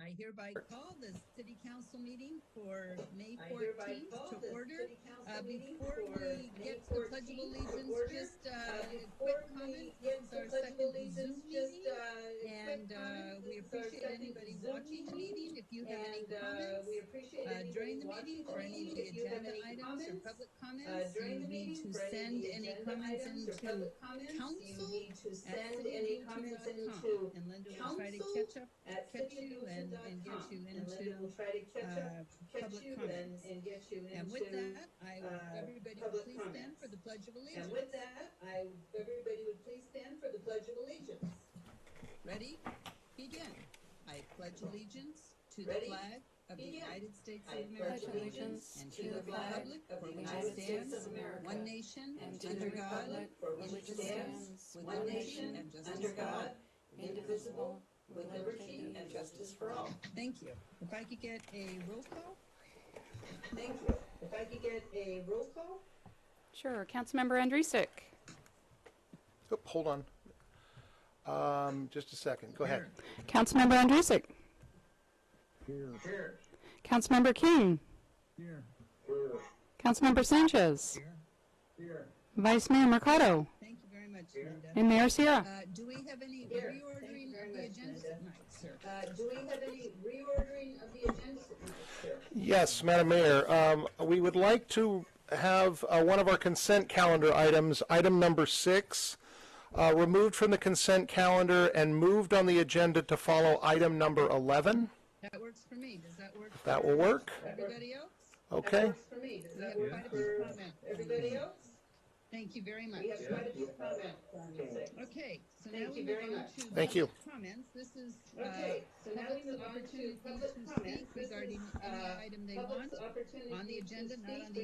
I hereby call the City Council meeting for May 14th to order. Before we get to the Pledge of Allegiance, just quick comments. This is our second Zoom meeting, and we appreciate anybody watching the meeting. If you have any comments during the meeting for any of the agenda items or public comments, you need to send any comments into council@cityofbuellton.com, and Linda will try to catch you and get you into public comments. And with that, everybody would please stand for the Pledge of Allegiance. Ready? Begin. I pledge allegiance to the flag of the United States of America and to the republic for which it stands, one nation, under God, indivisible, with liberty and justice for all. Indivisible, with liberty and justice for all. Thank you. If I could get a roll call? Sure. Councilmember Andrusik. Oh, hold on. Just a second. Go ahead. Councilmember Andrusik. Here. Councilmember King. Here. Councilmember Sanchez. Here. Vice Mayor Mercado. Thank you very much, Linda. And Mayor Sierra. Do we have any reordering of the agenda tonight, sir? Yes, Madam Mayor. We would like to have one of our consent calendar items, item number 6, removed from the consent calendar and moved on the agenda to follow item number 11. That works for me. Does that work? That will work. Everybody else? Okay. We have quite a few comments. Everybody else? Thank you very much. Okay, so now we move on to Thank you. comments. This is public's opportunity to speak regarding any item they want on the agenda, not on the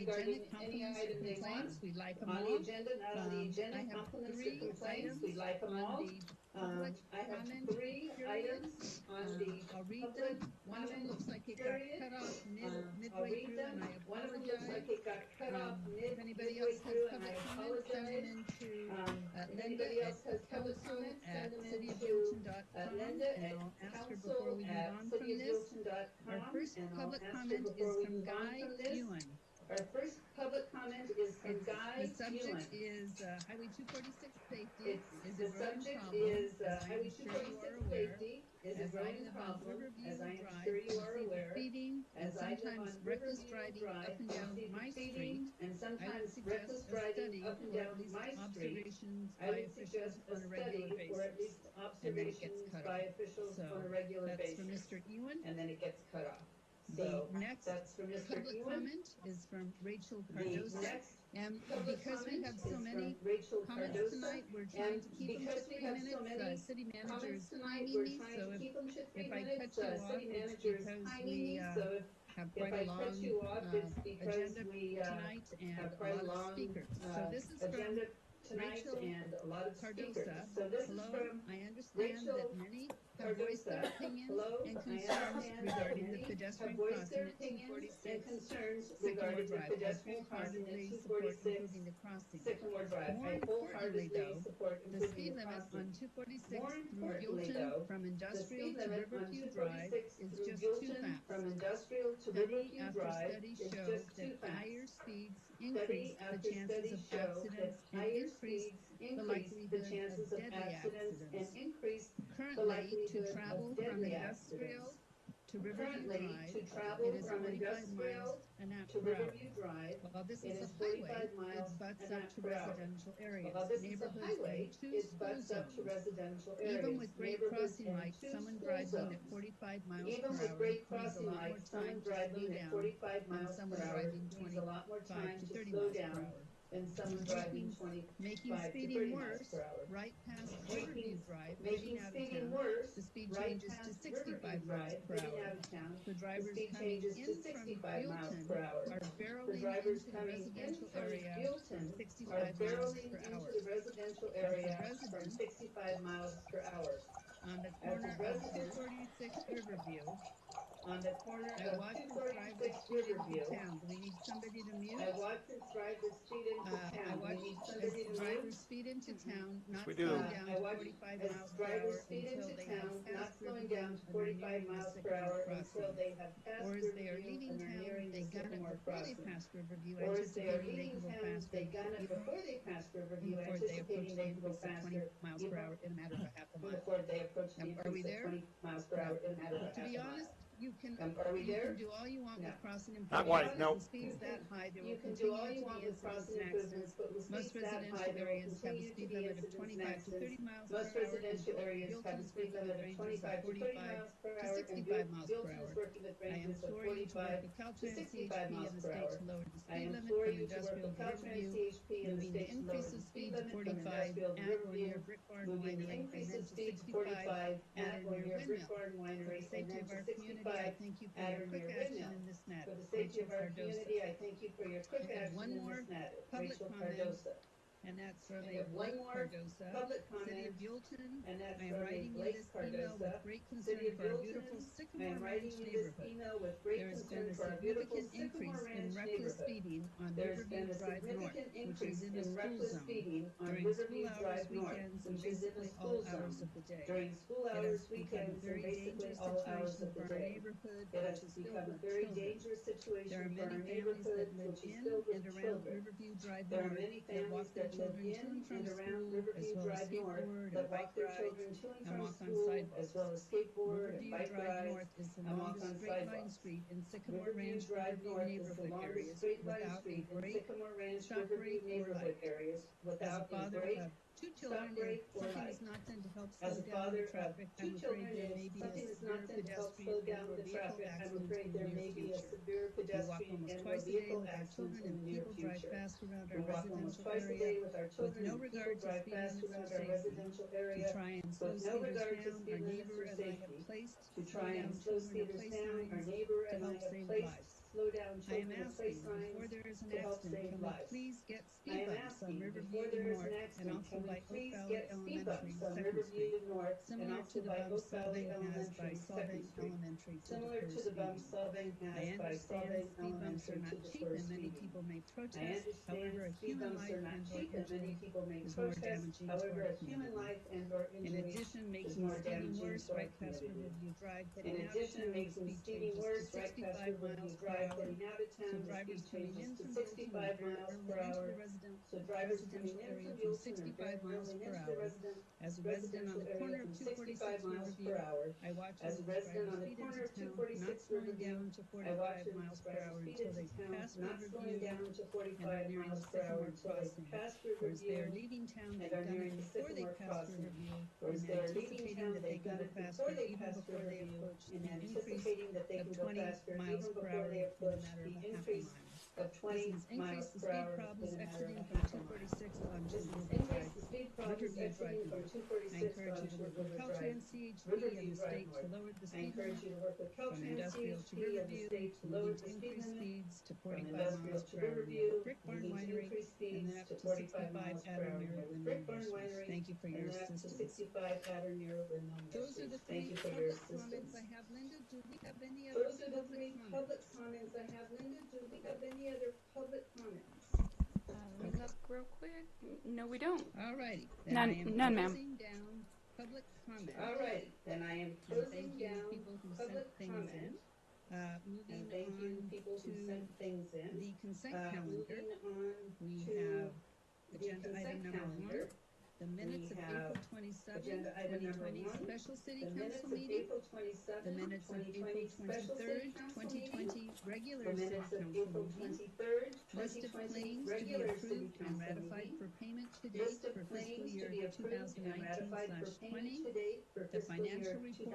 agenda. Compliments or complaints, we like them all. I have 3 items on the public comment period. I'll read them. One of them looks like it got cut off midway through, and I apologize. If anybody else has public comment, send them into Linda@cityofbuellton.com, and I'll ask her before we move on from this. Our first public comment is from Guy Ewan. The subject is Highway 246 safety is a growing problem, as I'm sure you are aware. As I live on Riverview Drive, speeding and sometimes reckless driving up and down my street, I would suggest a study or at least observations by officials on a regular basis. And then it gets cut off. So that's from Mr. Ewan. The next public comment is from Rachel Cardosa. And because we have so many comments tonight, we're trying to keep them to 3 minutes. City manager is timing me, so if I cut you off, it's because we have quite a long agenda tonight and a lot of speakers. So this is from Rachel Cardosa. Hello, I understand that many have voiced their opinions and concerns regarding the pedestrian crossing at 246 Sycamore Drive. I wholeheartedly support improving the crossing. More importantly, though, the speed limit on 246 through Buellton from Industrial to Riverview Drive is just too fast. Study after study shows that higher speeds increase the chances of accidents and increase the likelihood of deadly accidents. Currently, to travel from Industrial to Riverview Drive, it is 45 miles an hour. While this is a highway, it butts up to residential areas, neighborhoods, and 2 school zones. Even with great crossing lights, someone driving at 45 miles per hour needs a lot more time to slow down than someone driving 25 to 30 miles per hour. Making speeding worse, right past Riverview Drive, heading out of town, the speed changes to 65 miles per hour. The drivers coming in from Buellton are barreling into the residential area at 65 miles per hour. As a resident, on the corner of 246 Riverview, I watch and drive the speed into town. Do we need somebody to mute? I watch as drivers speed into town, not we do. slowing down to 45 miles per hour until they have passed Riverview and are nearing the Sycamore crossing. Or as they are leaving town, they gun it before they pass Riverview, anticipating they can go faster even before they approach the increase of 20 miles per hour in a matter of a half a mile. Are we there? To be honest, you can do all you want with crossing Not improvements, quite, no. but with speeds that high, there will continue to be incidents and accidents. Most residential areas have a speed limit of 25 to 30 miles per hour, and Buellton is working with ranges of 45 to 65 miles per hour. I implore you to work with Caltrans, CHP, and the state to lower the speed limit from Industrial to Riverview, moving the increase of speed to 45 at or near Brick Barn Winery, and then to 65 at or near Windmill. For the safety of our community, I thank you for your quick action in this matter. Rachel Cardosa. I have one more public comment, and that's from a Blake Cardosa, City of Buellton. I am writing you this email with great concern for our beautiful Sycamore Ranch neighborhood. There has been a significant increase in reckless speeding on Riverview Drive North, which is in the school zone, during school hours, weekends, and basically all hours of the day. It has become a very dangerous situation for our neighborhood, which is filled with children. There are many families that live in and around Riverview Drive North that walk their children to and from school, as well as skateboard and bike rides and walk on sidewalks. Riverview Drive North is the longest straight line street in Sycamore Ranch Riverview neighborhood areas without a brake, stop break, or light. As a father of two children, if something is not done to help slow down the traffic, I'm afraid there may be a severe pedestrian and or vehicle accident in the near future. We walk almost twice a day with our children, and people drive fast around our residential area with no regard to speed limits or safety. To try and slow speeders down, our neighbor and I have placed slow down children at play signs to help save lives. I am asking, before there is an accident, can we please get speed bumps on Riverview North and also by Oak Valley Elementary, 2nd Street, similar to the bumps Solvang has by Solvang Elementary to deter speeding. I understand speed bumps are not cheap and many people may protest. However, a human life and or injury is more damaging to our community. In addition, making speeding worse, right past Riverview Drive, heading out of town, the speed changes to 65 miles per hour. So drivers coming in from Buellton will enter the residential area from 65 miles per hour. As a resident on the corner of 246 Riverview, I watch as drivers speed into town, not slowing down to 45 miles per hour until they pass Riverview and are nearing the Sycamore crossing. Or as they are leaving town, they gun it before they pass Riverview and anticipating that they can go faster even before they approach the increase of 20 miles per hour in a matter of a half a mile. This has increased the speed problems exiting from 246 onto Riverview Drive North. I encourage you to work with Caltrans, CHP, and the state to lower the speed limit from Industrial to Riverview, moving to increase speeds to 45 miles per hour near Brick Barn Winery, and then up to 65 at or near Windmill Nurseries. Thank you for your assistance. Those are the three public comments I have. Linda, do we have any other public comments? Let me look real quick. No, we don't. All righty. None, ma'am. Closing down public comment. Then I am And thank you, people who sent things in. Moving on to the consent calendar. We have agenda item number 1. The minutes of April 27, 2020 special city council meeting. The minutes of April 23rd, 2020 regular city council meeting. List of claims to be approved and ratified for payment to date for fiscal year 2019/20.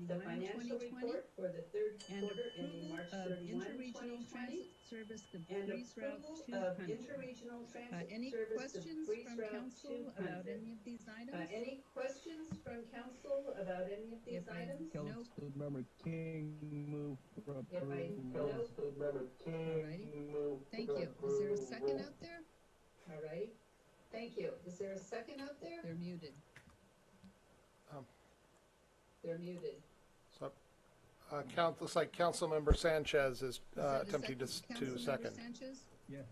The financial report for the third quarter ending March 31, 2020. And approval of interregional transit service, the Breeze Route 200. Any questions from council about any of these items? If I no, Councilmember King, move for approval. alrighty. Thank you. Is there a second out there? They're muted. So, looks like Councilmember Sanchez is Is that a attempting to Councilmember second. Sanchez? Yes.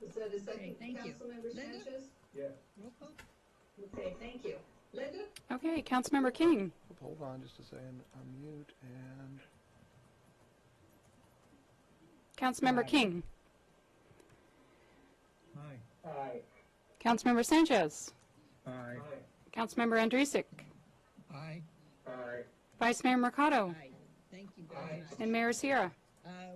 Was that a second, thank you. Councilmember Linda? Sanchez? Yes. Roll call. Okay, thank you. Linda? Okay, Councilmember King. Hold on just a second. Unmute and Councilmember King. Aye. Aye. Councilmember Sanchez. Aye. Councilmember Andrusik. Aye. Aye. Vice Mayor Mercado. Aye. Thank you very much. And Mayor Sierra.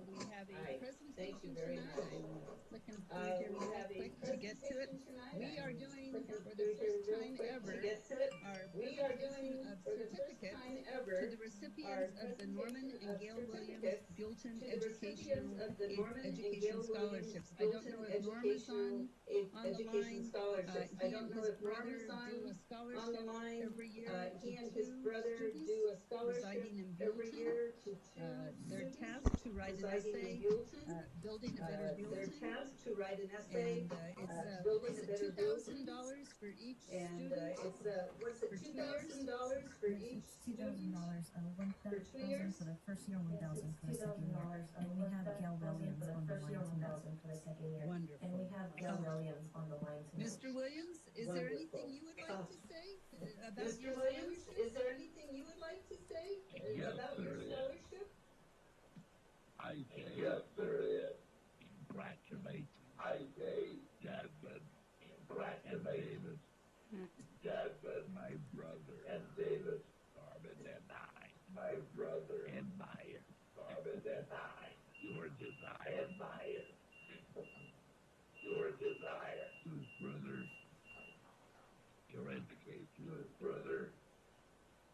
We have Aye. a presentation Thank you very tonight. much. I'm flicking through here We real have a quick to get to it. presentation tonight. We are I'm doing, flicking for the through here first real time quick ever, to get to it. our We are presentation doing, of for the first certificates time to ever, the recipients of the Norman and Gail Williams Buellton to the recipients of the Norman and Education Gail Williams Scholarships. I don't Buellton know if Norma's on the Education line. Scholarships. I He don't and know his if Norm brother is do a on the scholarship line. every year He to and his two brother students do a scholarship residing in every Buellton. year to two They're students tasked to write an residing in essay, Buellton. building a better They're Buellton. tasked to write an essay, And it's building was a it better Buellton. $2,000 for each And student? it's what's it, For 2 years? $2,000 for Yes, each it's student? $2,000, For 2 years? 1,000 for the first year, 1,000 for the second year. And we have Gail Williams on the line tonight. for the second year. Wonderful. And we have Gail Williams on the line tonight. Mr. Williams, is there Wonderful. anything you would like to say about Mr. your Williams, scholarship? is there anything you would like to say about your scholarship? I say, yes, there is. Congratulations. I say, Jasmine. Congratulations. Jasmine, my brother. And David. Carmen and I. My brother. And Maya. Carmen and I. Your desire. And Maya. Your desire. Whose brother? Your education. Whose brother?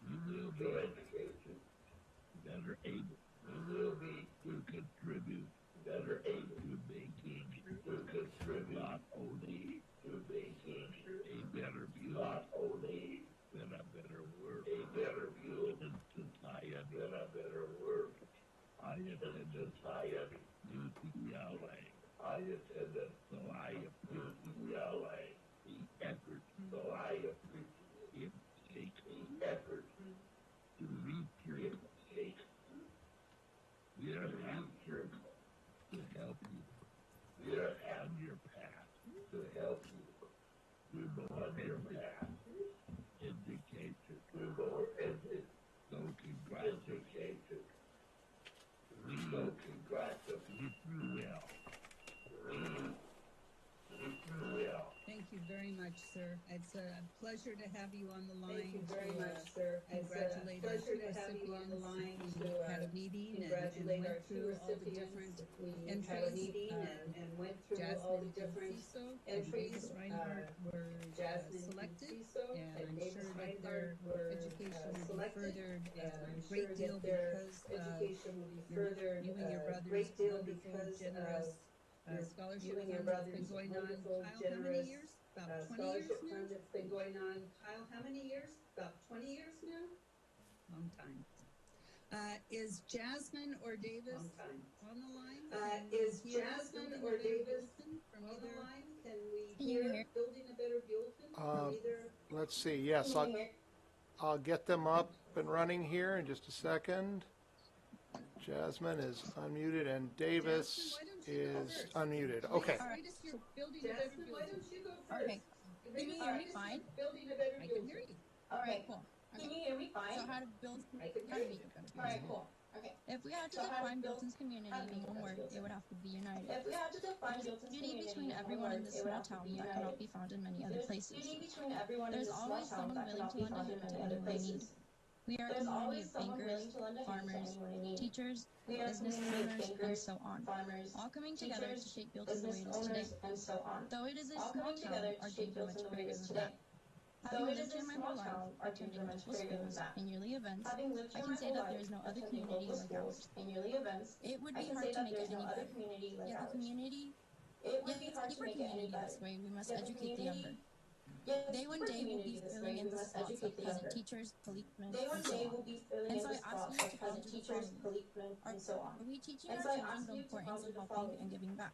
You will be. Your education. Better able. You will be to contribute. Better able to making. To contribute. Not only to making a better view. Not only than a better world. A better view in society. Than a better world. I attended society. UCLA. I attended. So I appreciate UCLA. The effort. So I appreciate the effort to reach your state. We are here to help you. We are on your path to help you. We go on your path. Education. We go education. So congratulations. We go congratulations. You will. You will. Thank you very much, sir. It's a pleasure to have you on the line. Thank you very to, much, sir. It's a congratulate our pleasure two to have you on the line recipients. to We had a meeting and congratulate our went two through all the recipients. different We had a entries. meeting and went through all the Jasmine and different Ciso and entries. Davis Reinhardt were Jasmine selected, Ciso and and I'm Davis sure that their Reinhardt were education will be selected. furthered And a I'm great sure deal that their because of education will be your, furthered you and your a brother's great deal wonderful, because generous your- scholarship you and your fund that's been brother's going on. wonderful, Kyle, how many generous, years? About 20 years scholarship now? fund that's been going on. Kyle, how many years? About 20 years now? Long time. Is Jasmine or Davis Long time. on the line? Is Can we hear Jasmine Building or a Better Davis Buellton from on the either? line? Can we Can you hear hear? Building a Better Buellton from either? let's see. Yes, I'll get them up and running here in just a second. Jasmine is unmuted and Davis is unmuted. Okay. Read us your Building a Better Jasmine, why Buellton. don't you go first? Okay. Read Can you us hear me your fine? Building a Better I can hear Buellton. you. Alright, cool. Can you hear me So fine? how to build, I can how hear to you. make a better Alright, building. cool. Okay. If we had to So how to define build- Buellton's community how to make in one a word, building. it would have to be united. If we had to define There's Buellton's unity community between in one everyone in word, this it would small have to town be that cannot united. be found in many other There's places. unity between everyone in There's this small always town someone that willing cannot to be lend a found in hand to many other anyone in need. places. We are a There's community always of someone bankers, willing to lend a hand to farmers, anyone in need. teachers, We are a business community of owners, and bankers, so on, farmers, all coming together to teachers, shape Buellton the way business it is today. owners, and so on. Though it is a All small coming town, together to our shape dreams are much Buellton the way it bigger is than today. that. Though Having it lived is a here my small whole life, town, our attending dreams are much multiple bigger than schools that. and yearly events, Having lived I here can my say whole that life, there is no other attending community local like schools ours. and yearly events, It would I be can hard say to that make it there's no any other better. community like Yet the ours. community, It would be yes, hard keep to our make it any community better. this way, we must Yet the educate the younger. community, yet They keep one our day will community be this filling way, in we the must spots educate of the peasant younger. teachers, policemen, They one and so day on. will be filling And in so the I ask spots you of to peasant ponder the teachers, following. policemen, and so on. Are we teaching And our so I children ask the you to importance ponder of the helping following. and giving back?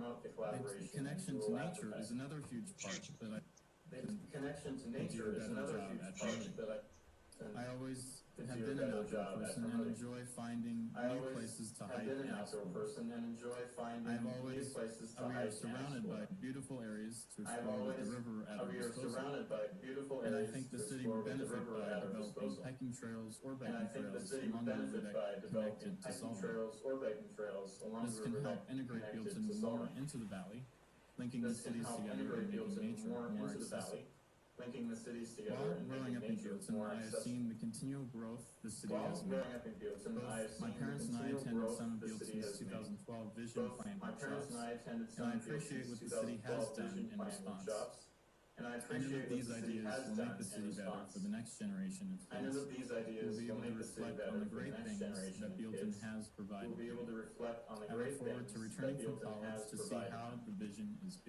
The connection to nature is another huge part that I do a better job at promoting. I always have been an outdoor person and enjoy finding new places to hike and explore. We are surrounded by beautiful areas to explore with the river at our disposal. And I think the city would benefit by developing hiking trails or biking trails along the river that connected to Sullivan. This can help integrate Buellton more into the valley, linking the cities together and making nature more accessible. While growing up in Buellton, I have seen the continual growth the city has made. Both my parents and I attended some of Buellton's 2012 Vision Plan workshops, and I appreciate what the city has done in response. I know that these ideas will make the city better for the next generation of kids. We'll be able to reflect on the great things that Buellton has provided. I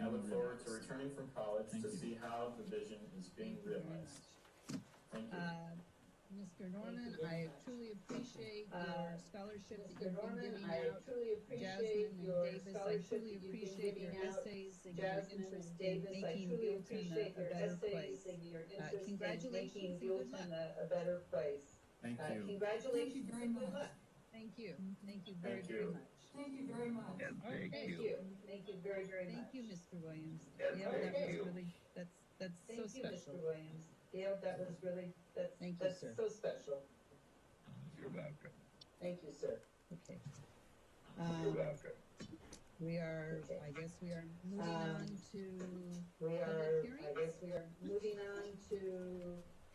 look forward to returning from college to see how the vision is being realized. Thank you. Mr. Norman, I truly appreciate your scholarship that you've been giving out. Jasmine and Davis, I truly appreciate your essays and your interest in making Buellton a better place. Congratulations and good luck. Thank you. Thank you very much. Thank you. Thank you very, very much. Thank you very much. And thank Okay. you. Thank you very, very much. Thank you, Mr. Williams. Yeah, Yeah, that thank was you. really, that's so Thank you, special. Mr. Williams. Gail, that was really, Thank you, that's sir. so special. You're welcome. Thank you, sir. Okay. You're welcome. We are, Okay. I guess we are moving on to We public are, hearings. I guess we are moving on to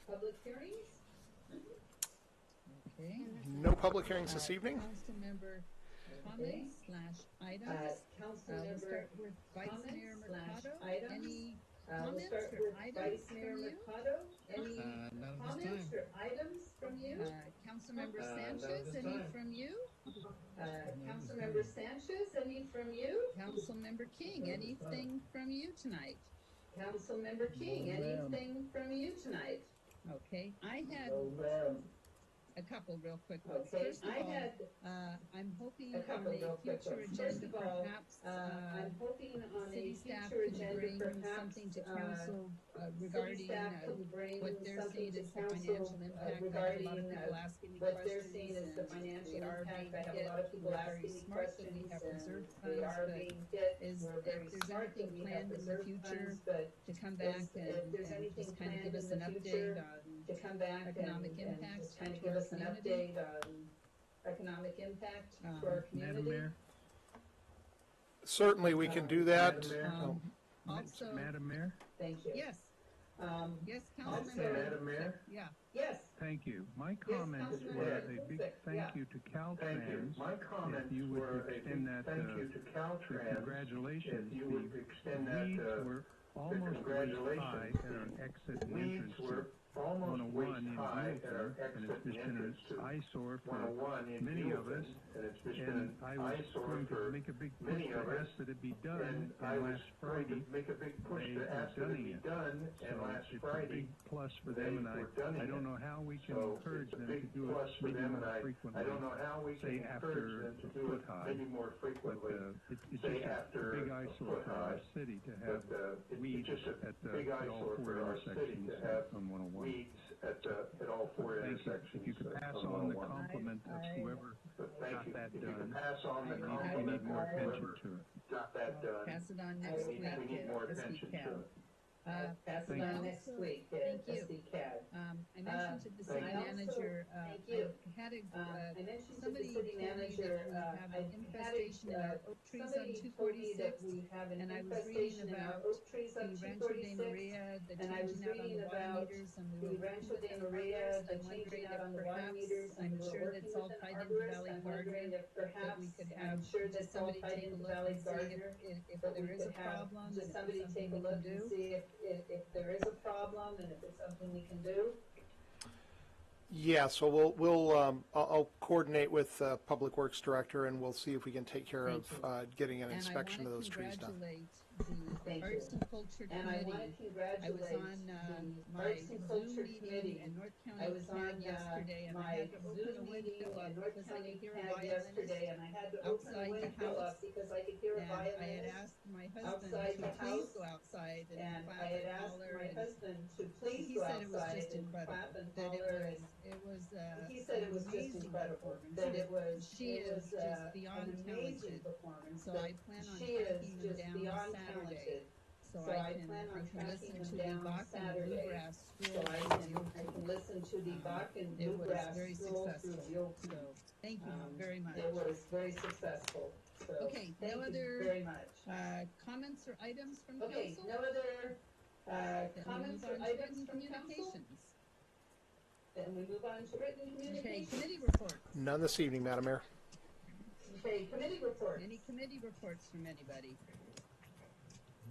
public hearings. Okay. No public hearings this evening? Council member comments / items. Council We'll member start with Vice Mayor comments Mercado. / items. Any We'll comments start or with items Vice from Mayor you? Mercado. Any None at this comments time. or items from you? Councilmember none at Sanchez, this any time. from you? Councilmember Sanchez, any from you? Councilmember King, anything from you tonight? Councilmember King, anything from you tonight? Okay, I had a couple real quick ones. Okay, First of I all, had I'm hoping a on couple a real quick future ones. agenda, First of all, perhaps, I'm hoping on a city staff future could agenda, bring perhaps, something to council city regarding staff could bring what they're something seeing to as the council financial impact. I have a lot regarding of people asking me what they're questions, seeing as the and financial we are impact. being I have a hit. lot of people We're very asking me smart that questions, we have and reserve we funds, are but being hit. is We're very if there's smart that anything we have planned in the reserve future funds, but to come back if there's and anything just kind of planned give us in an the update future on to come back economic and impact just kind of to give our us an community. update on economic impact to our Madam community. Mayor, Certainly, we can do that. Um, Also, Madam Mayor, Thank you. yes, yes, Also, Councilmember. Yeah, Yes, thank you. My Yes, comments Councilman were Ed. a big Yeah. thank you to Caltrans. If you would extend that congratulations. The weeds were almost waist high at our exit and entrance to 101 in Buellton, and it's just been an eyesore for many of us. And I was going to make a big push to ask that it be done, and last Friday they were doing it. So it's a big plus for them, and I don't know how we can encourage them to do it maybe more frequently, say after foot high. But it's just a big eyesore for our city to have weeds at all four intersections on 101. Thank you. If you could pass on the compliment of whoever got that done, we need more attention to it. pass it on next week at SB CAD. pass it on next week at Thank you. SD CAD. I mentioned to the city I also- manager, thank you. I had a, I mentioned to the somebody city told me manager, that we have I an had infestation in our oak trees on somebody two told me that forty-six. we have an And I was reading infestation in our about oak trees the on Rancho de 246. Maria, the and I was changing out on reading the water about meters, and we The were Rancho de working with Maria, arborists. the I'm wondering changing out on if the water perhaps, meters, and I'm we're sure working that's all with an tied into arborist. Valley I'm wondering Garden, if that perhaps, we could I'm have sure just that's all somebody tied take a into look Valley and see Gardner. if But there we is a could have problem, and just if somebody it's take something a we can look and do. see if there is a problem and if it's something we can do. Yeah, so I'll coordinate with Public Works Director, and we'll see if we can take care of getting an inspection of those trees done. And I want to congratulate the Arts and Culture And I want to Committee. I was congratulate on the my Arts and Zoom Culture meeting Committee. in North I County was CAD on yesterday, and I my had to open Zoom a meeting window up in North because I County could hear a CAD yesterday, violinist and I had to open a outside the window house. up because I could hear a And I had violinist asked my husband outside to the please house, go outside and and clap I had and asked holler, my and husband to please he go said it was outside just and incredible. clap and That holler, and it was he said it was just amazing incredible. performance. That it was She it is was just an beyond amazing talented. performance. So that I plan on she is tracking them just down beyond Saturday. talented. So So I I plan on can listen tracking to them the down Bach and Saturday. Bluegrass So School. I can listen to the Bach and It was Bluegrass very School through successful. Buellton. So thank you very much. It was very successful. So Okay, thank no you other very much. comments or items from Okay, council? no other Then we comments move or on to items written from council? communications. Then we move on to written Okay, communications. committee reports. None this evening, Madam Mayor. Okay, committee reports. Any committee reports from anybody?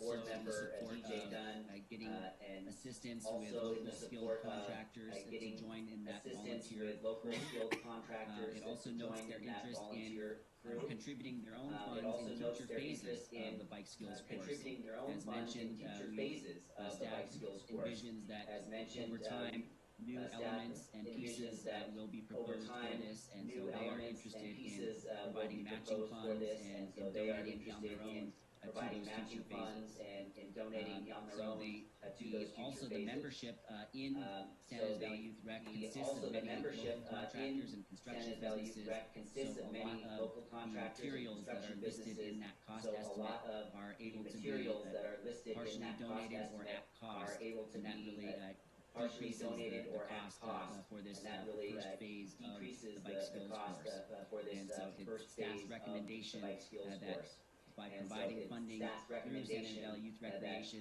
board member DJ Dunn, getting assistance with local skilled contractors to join in that volunteer crew. It also notes their interest in contributing their own funds in future phases of the bike skills course. As mentioned, staff envisions that over time new elements and pieces that will be proposed for this, and so they are interested in providing matching funds and donating on their own to those future phases. Also the membership in San Isabel Youth Rec consists of many local contractors and construction businesses. So a lot of the materials that are listed in that cost estimate are able to be partially donated or at cost, and that really decreases the cost for this first phase of the bike skills course. And so it's staff's recommendation that by providing funding through San Isabel Youth Recreation,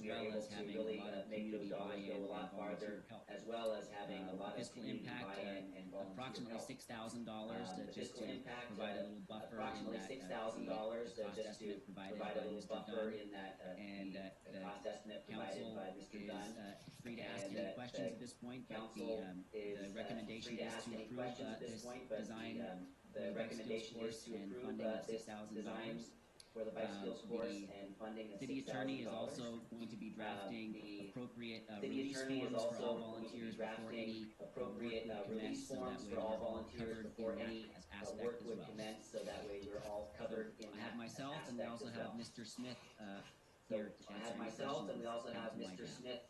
we are able to really make those dollars go a lot farther, as well as having a lot of community buy-in and volunteer help. Fiscal impact, approximately $6,000 just to provide a little buffer in that the cost estimate provided by Mr. Dunn. And the council is free to ask any questions at this point, but the recommendation is to approve this design the bike skills course and funding of $6,000. The city attorney is also going to be drafting appropriate release forms for all volunteers before any work would commence, so that way we're all covered in that aspect as well. I have myself, and we also have Mr. Smith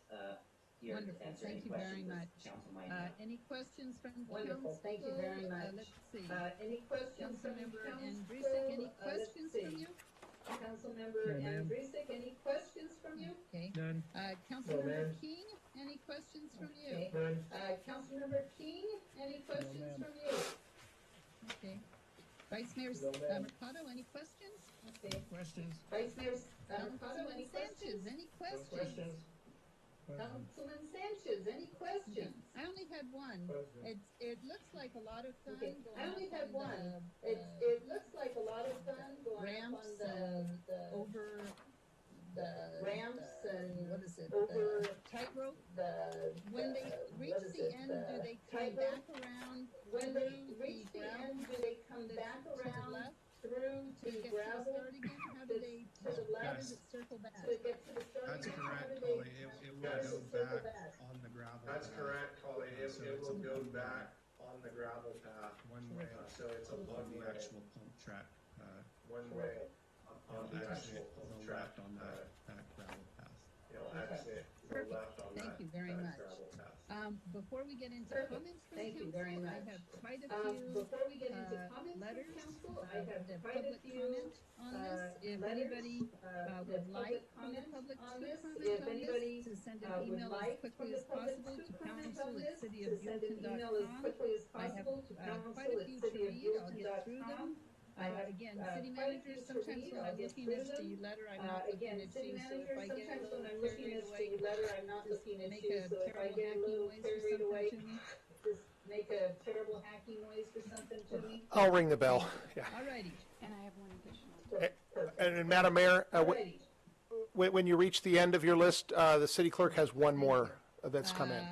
here to answer any questions. Wonderful, thank you very much. Any questions from council? Wonderful, thank you very much. Let's see. Any questions from Councilmember council? Andrusik, any questions from you? Councilmember Andrusik, any questions from you? Okay. None. Councilmember King, any questions from you? Okay. Councilmember King, any questions from you? Okay. Vice Mayor Mercado, any questions? Okay. Questions? Vice Mayor Mercado, Councilman any Sanchez, questions? any questions? Councilman Sanchez, any questions? I only had one. It looks like a lot of fun Okay, going I only up had on one. the, It looks like a lot of fun going ramps up on the over the ramps and what is it? over the tightrope. the When they reach what is the it? end, do they come back around? When they through reach the gravel end, do they come that's back to the around left through to the get gravel to the start again? How do they? to the How left does it circle back? to get to the start? That's again? How correct, do they- Polly. It how will does go it circle back on the gravel. That's path. correct, Holly. So It it's will go one- back on the gravel path. One way So it's a on one the way, actual pump track. one way on the Actually, actual the track. left on that gravel path. You'll exit the Perfect. left on Thank that, you very that much. gravel path. Before we get into Perfect. comments from Thank you council, very I much. have quite a few Before we get into comments letters from council, I have the quite a public few comment on this. If letters, anybody would like from the public on to this. comment If on anybody this, to send an would email like as quickly from the as public possible to to comment council on at this, to send an email as cityofbuellton.com. quickly as I have possible to quite a council at few to read. I'll get through cityofbuellton.com. them. I have Again, quite city a manager, few to sometimes read. when I'll I'm get looking through at them. the letter, I'm not Again, looking at city you, so manager, if I get a sometimes when little I'm looking carried at away, the letter, I'm not just looking at make you, a so if I terrible get a hacking little noise or carried something away, to me. just make a terrible hacking noise or something to me. I'll ring the bell, yeah. Alrighty. And I have one additional. And Madam Mayor, Alrighty. when you reach the end of your list, the city clerk has one more that's come in.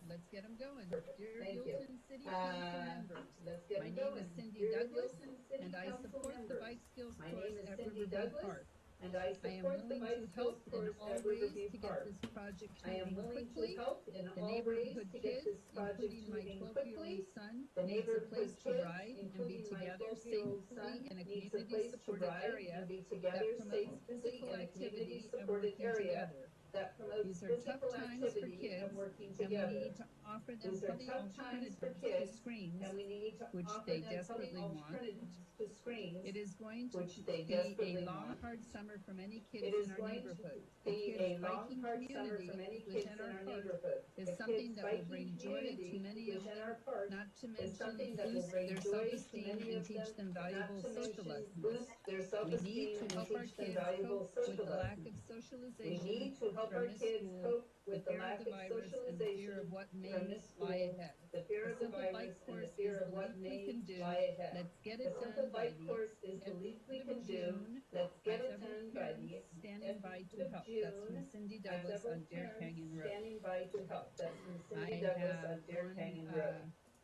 Let's get them going. Dear Thank you. Buellton City Council members, Let's get my them name going. is Cindy Dear Douglas, Buellton City and I Council support the members, bike skills my course name is at Cindy Riverview Douglas, Park. and I I am support the willing bike to skills help in course all at ways Riverview to get Park. this project I am moving willing to quickly. help in The all ways neighborhood to get kids, this project including my moving 12-year-old quickly. son, The needs a neighborhood place to kids, ride and be including my together 12-year-old safely son, in a needs a place to community-supported ride area and be that together promotes safely physical in a activity and community-supported working area together. that promotes These are tough physical times for activity kids, and working and we together. need to offer them These are plenty tough times for alternatives to kids, screens, and we need to which offer they them plenty desperately want. alternatives to screens. It is going to Which they be desperately a long, want. hard summer for many It kids is in our going to neighborhood. The be kids a long, biking hard summer community for many kids within in our our park neighborhood. is The something kids that will biking bring joy to community many of within them, our park not to is mention something that will boost bring their joy to self-esteem many and of teach them not valuable to social mention lessons. boost their We need self-esteem to and help our teach them kids valuable cope with social the lack lessons. of We socialization need to help from our this kids school, cope the with the fear of lack the of virus, and the fear socialization of what may from this lie school, ahead. the fear The of the simple bike virus, and course the fear is of the what least we may can do. lie ahead. Let's get The it simple done by bike the course is the end least we of can do. June. Let's I get have it several done by the parents standing by end to of help. That's from June. Cindy I have Douglas several on Dare parents Canyon Road. standing by to help. That's from I Cindy Douglas have on Dare one Canyon Road.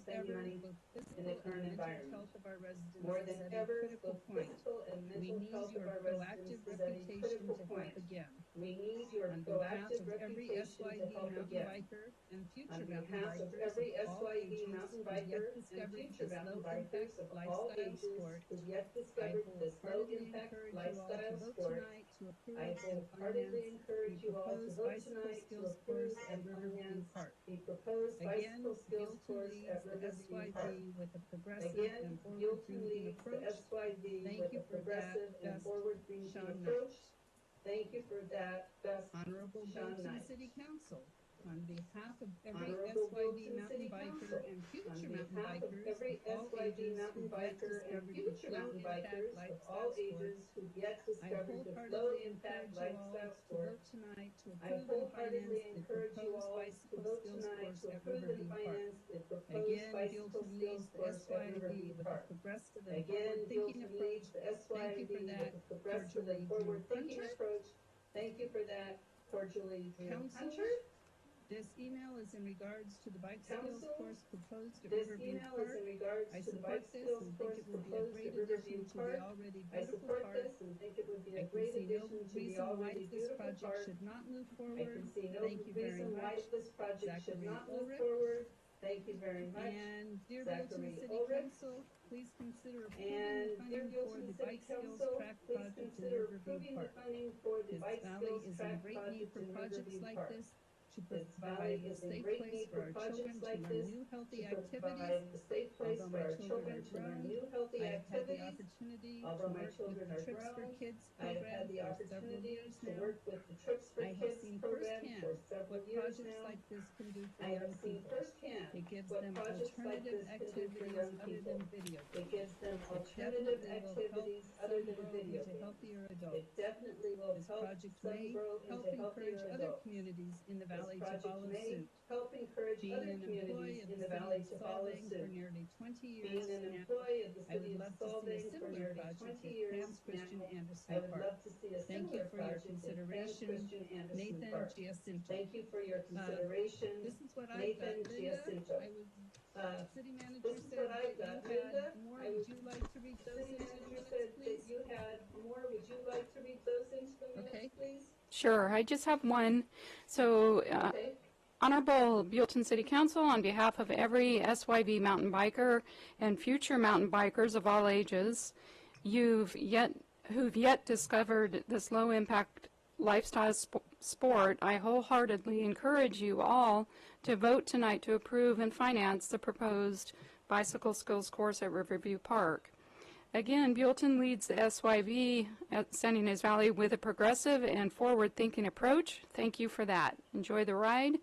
spending money in the current environment. Health of our residents More is than at a ever, critical the point. physical and We mental need health of your our proactive residents is at a reputation critical to point. help again. We need your On behalf proactive of every reputation to SYD help mountain again. biker and On future mountain behalf of bikers every of all SYD ages mountain who've yet biker and discovered future this mountain low bikers impact of all lifestyle ages sport, who've yet I discovered this low wholeheartedly impact encourage you all to lifestyle vote sport. tonight to approve I and wholeheartedly finance encourage the you all to proposed vote bicycle tonight to skills approve course at and Riverview finance Park. the proposed Again, bicycle skills Buellton course leads at the Riverview Park. SYD with a progressive Again, and Buellton forward-thinking leads the approach. SYD Thank with you a for that, progressive and best forward-thinking Sean approach. Thank you for that, best Honorable Sean Buellton Knight. City Council, on behalf of every Honorable SYV Buellton mountain City biker Council, and on future mountain behalf of bikers every of all SYV ages mountain who've yet biker and discovered future this mountain low-impact bikers of lifestyle all sport, ages who've yet I discovered this wholeheartedly low-impact encourage you all lifestyle to sport. vote tonight to I approve and wholeheartedly finance the encourage you proposed all to bicycle vote skills tonight course to at approve and Riverview Park. finance the proposed Again, bicycle Buellton skills leads the course at SYV Riverview with a Park. progressive and Again, forward-thinking Buellton approach. leads the Thank you SYV for that, with a progressive cordially, and Drew forward-thinking Hunter. approach. Thank you for that, cordially, Drew Council, Hunter. this email is in regards to the bike skills Council, course proposed at this Riverview email Park. is in regards I to the support bike this skills and think course it would be a proposed great at Riverview addition to the Park. already I beautiful support park. this and think it would be I a can great see no addition to the reason why already this beautiful project park. should not move I forward. can see no Thank you very reason why much. this project should Zachary not move Ulrich. forward. Thank you very much. And dear Buellton Zachary City Ulrich. Council, please consider approving And the dear funding for Buellton the City bike skills Council, track please project in consider Riverview approving the Park. funding for the This bike valley skills is in track great need project for in projects Riverview like Park. this to This provide valley a is in safe great place need for for our children projects to like learn this new to healthy provide activities. a safe place Although for my our children children are to learn grown, new healthy I have had the activities. opportunity to Although my work with children the are Trips for grown, Kids I have had program the for several opportunity years to now. work with the Trips for I have Kids seen program firsthand for several what years projects now. like this can do for I have young seen people. firsthand It gives what them projects like alternative this can do for activities young other people. than video It games. gives them It alternative definitely will help activities other some than grow video into games. healthier It adults. definitely will This help project some may grow help into encourage healthier other adults. communities in the This valley to project follow may suit. help encourage Being other an communities employee of in the the city valley of to follow Solvang for suit. nearly 20 years Being an now, employee of the I city would of love to see a Solvang for similar nearly project 20 at years Camps Christian now, Anderson I would Park. love to see a Thank you similar for your project at Camps consideration, Christian Anderson Nathan Park. Giacinto. Thank you for your consideration, This is what I've got, Nathan Linda. Giacinto. I was, city manager This is said what I've that got, you Linda. had more. I Would was, you like to read those city into the manager minutes, said that please? you had more. Would you like to read those into the Okay. minutes, please? Sure, I just have one. So, Okay. Honorable Buellton City Council, on behalf of every SYV mountain biker and future mountain bikers of all ages, who've yet discovered this low-impact lifestyle sport, I wholeheartedly encourage you all to vote tonight to approve and finance the proposed bicycle skills course at Riverview Park. Again, Buellton leads the SYV at San Ynez Valley with a progressive and forward-thinking approach. Thank you for that. Enjoy the ride.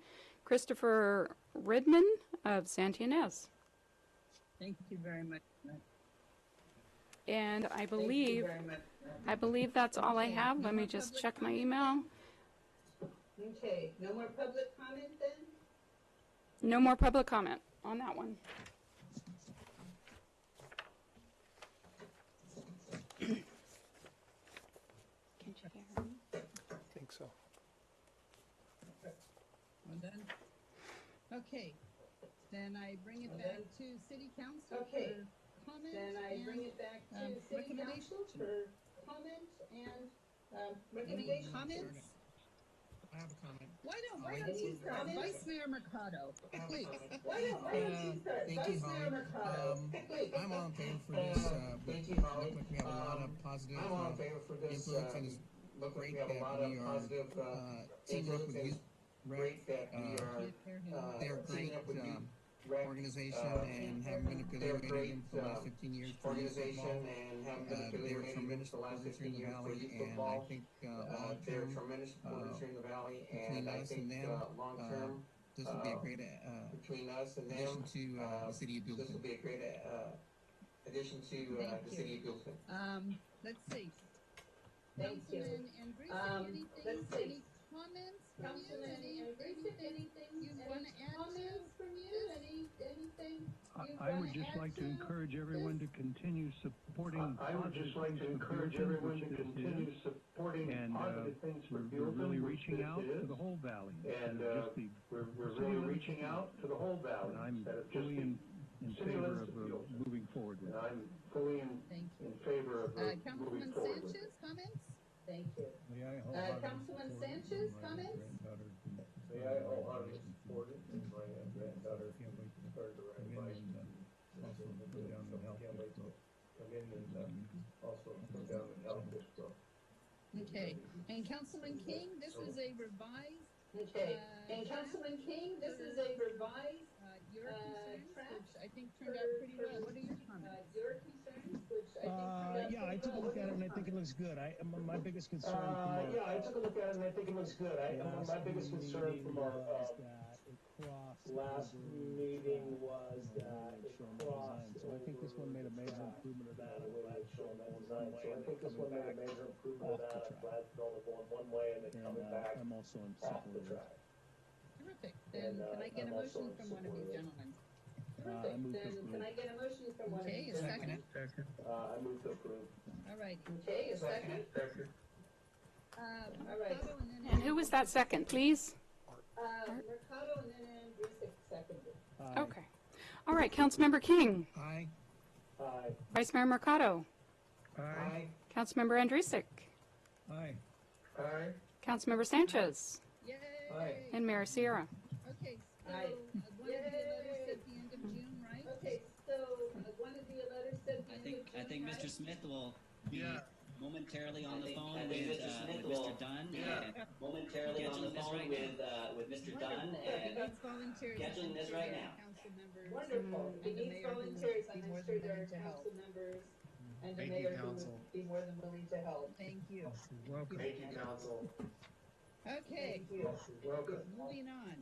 Christopher Ridman of Santa Ynez. Thank you very much. And I Thank you believe very much. that's all I Okay, have. no Let me more just public check my comment? email. Okay. No more public comment then? No more public comment on that one. Can't you hear me? I think so. Well done. Okay, then I bring it back to city council Okay. for comment Then I and bring it back to city recommendation. council for comment and Any recommendation. comments? I have a comment. Why don't Any you start, comments? Vice Mayor Mercado, please. Why don't you start? Thank you, Vice Mayor Holly. Mercado. Please. I'm all in favor for this. Thank you, Look Holly. like we have a lot of positive I'm all in favor for this. influence, and it's Look like great we have a that lot we of are positive teaming up with influence, and youth it's rec. great that we are They're a teaming great up with youth rec organization and haven't been they're a affiliated great in for the last 15 years for youth organization football. and haven't been They're affiliated tremendous for the last supporters 15 here in the years for valley, youth and I football. think They're long-term, tremendous supporters here in the valley, between and I us think and them, long term this would be a great between us and them, addition to the city of this Buellton. will be a great addition to Thank the you. city of Buellton. Let's see. Thank you. Councilman Andrusik, let's see. any comments from you? Councilman Andrusik, anything you want to add comments from you? Anything? I would just like to encourage everyone to continue supporting I would just like to encourage Buellton, everyone which to this continue is. supporting And positive things for we're Buellton, really which reaching this out is. to the whole valley. And instead of just the we're city really limits. reaching out to the whole valley. And I'm instead of just fully in city favor limits of of Buellton. moving forward with And it. I'm fully Thank you. in favor of moving Councilman forward with Sanchez, it. comments? Thank you. Councilman Sanchez, comments? May I wholeheartedly support it, and my granddaughter started to ride a bike. Can't wait to come in and also come down and help this, so. Okay, and Councilman King, this is a revised, Okay. And Councilman King, this is a revised your concerns, draft which I think turned out pretty well. What are your comments? your concerns, Yeah, I took a look at it and I think it looks good. My biggest concern from our Yeah, I took a look at it and I think it looks good. My biggest concern from our was that it crossed last meeting was that it crossed. So I think this one made a major improvement of that. I'm glad it's only going one way So I and think this coming one made a back major improvement of off the that. I'm track. glad it's only going one way and then coming back I'm also in off support the of this. track. Terrific. Then can I get a motion from one of you gentlemen? I move to Then approve. can I get a motion from one of Okay, you? a second. Second. I move to approve. All right. Okay, a second. Second. Mercado and then. And who was that second, please? Mercado and then Andrusik seconded. Okay. All right, Councilmember King, Aye. Aye. Vice Mayor Mercado, Aye. Councilmember Andrusik, Aye. Aye. Councilmember Sanchez, Yay. Aye. and Mayor Sierra. Okay, so Aye. one of the letters at the end of June, right? Okay, so one of the letters said I think Mr. Smith will be momentarily on the phone with Mr. Dunn. Momentarily on the phone with Mr. Dunn He and needs volunteers. scheduling this right now. Council members. Wonderful. And It the needs mayor who volunteers. would be I'm more sure than there are willing to help. council members and the Thank you, mayor who council. would be more than willing to help. Thank you. Welcome. Thank you, council. Okay, Thank you. Welcome. moving on.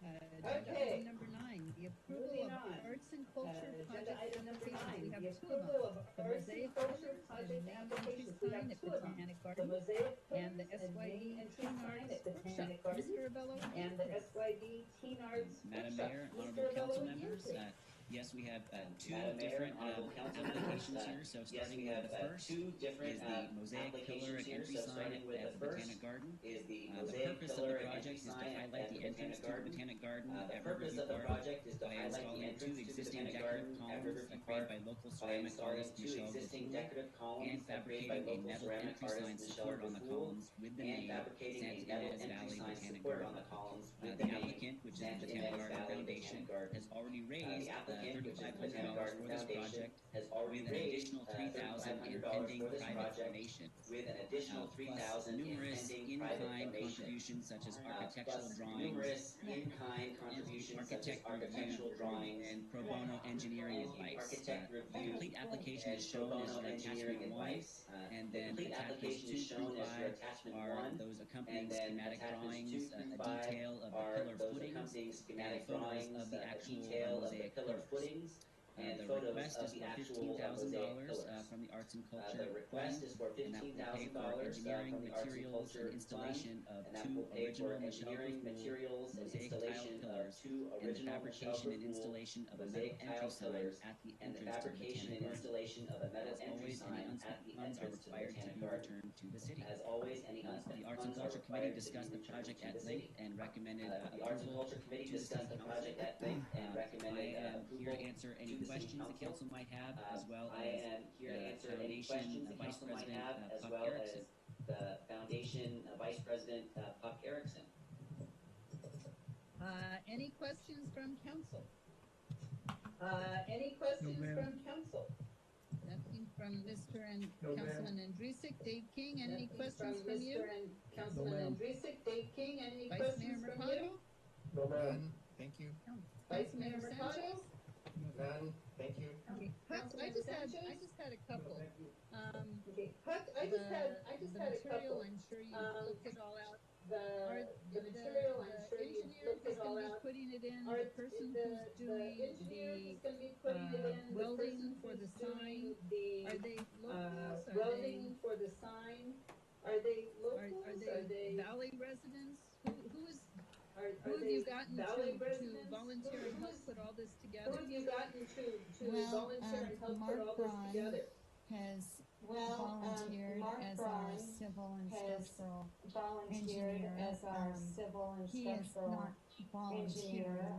Agenda Okay. item number 9, the approval Moving of on. arts and culture Agenda project item number applications. 9, We the have two of approval them. of The arts and Mosaic culture Colors project and Main Entry applications. We Sign have at two of them. Botanic The Garden Mosaic and the Colors and SYD Main Entry Teen Sign Arts at Botanic Workshop. Garden Mr. Abello, and the SYD Teen Arts Madam Workshop. Mayor, Mr. honorable council Abello, members, you take. yes, we have two Madam Mayor, different honorable council applications members, here. So yes, starting we with have the first two different is the Mosaic Pillar applications and here. Entry So Sign starting with at the the first Botanic Garden. is the The Mosaic purpose of Pillar the and project Entry is to Sign highlight at the the entrance Botanic to the Garden. Botanic Garden The at purpose Riverview of the Park project is to by highlight the installing entrance two to the existing Botanic decorative Garden at columns Riverview created Park by local by ceramic installing artist two Michelle existing Gafour, decorative columns and created fabricating by a local metal ceramic entry artist sign Michelle support on the Gafour, columns with the and name fabricating a Santa metal Ynez entry Valley sign Botanic support Garden. on the columns with The the name applicant, which is the Santa Botanic Ynez Garden Valley Foundation, Botanic Garden. has already The raised applicant, which is the $3,500 Botanic Garden for this Foundation, project, has already with an raised additional $3,000 in $3,500 pending for this private project, donation. with an additional Plus $3,000 in numerous pending private in-kind donation. contributions such as architectural Plus drawings, numerous in-kind contributions such as architect architectural review, drawings, and pro bono engineering advice. architect The review, complete application and is pro shown as bono your engineering attachment 1, advice. and The then complete attachments application 2 is shown through as your 5 attachment are 1, those and accompanying then schematic attachments 2 drawings, through a 5 detail of the are pillar those footings, accompanying and schematic photos drawings, of the a actual detail of the mosaic pillar pillars. footings, and The photos request of is the for actual $15,000 mosaic pillars. from the Arts and Culture The request Fund, is for and that will pay for $15,000 engineering, from the Arts and materials, Culture and installation Fund, of and that 2 will pay for original Michelle engineering, Gafour materials, and mosaic tile installation of pillars, 2 and the original Michelle fabrication and Gafour installation of a metal mosaic entry tile sign pillars, at the and the entrance to the fabrication Botanic and Garden. installation of a metal As entry always, sign any at the funds are entrance to the required to Botanic be Garden. returned to the city. As always, any The Arts and funds are Culture Committee required to discussed be the returned project to at the length city. and recommended The Arts and approval Culture Committee to the discussed City the Council. project at length and I recommended am here approval to answer any to the City questions the Council. council might have, as well I as am here to answer any Foundation questions the Vice council might President have, as Puck well Erickson. as the Foundation Vice President Puck Erickson. Any questions from council? Any questions No, ma'am. from council? Nothing from Mr. and No, ma'am. Councilman Andrusik. Dave King, any Nothing questions from Mr. you? and Councilman ma'am. Andrusik, Dave King, any Vice Mayor questions from Mercado? you? No, ma'am. None, thank you. Vice Mayor Councilmember Mercado? Sanchez? None, thank you. Okay. Councilmember Sanchez? I just had a couple. Okay, Huck, I just had a The material, couple. I'm sure you Um, looked it all out. The material, I'm sure you engineer looked who's it all gonna be out. putting it in, Are the person the who's doing engineer the who's gonna be putting it in, the welding person for the who's doing sign, the are they locals? welding for the sign, are they locals? Are they Valley residents? Who is, Are who have they you gotten Valley to residents? volunteer and help put all this Who together? have you gotten to Well, volunteer and help put Mark all this Braun together? has Well, volunteered Mark as our Braun civil and has structural volunteered engineer. as our civil and He is structural not volunteering, engineer.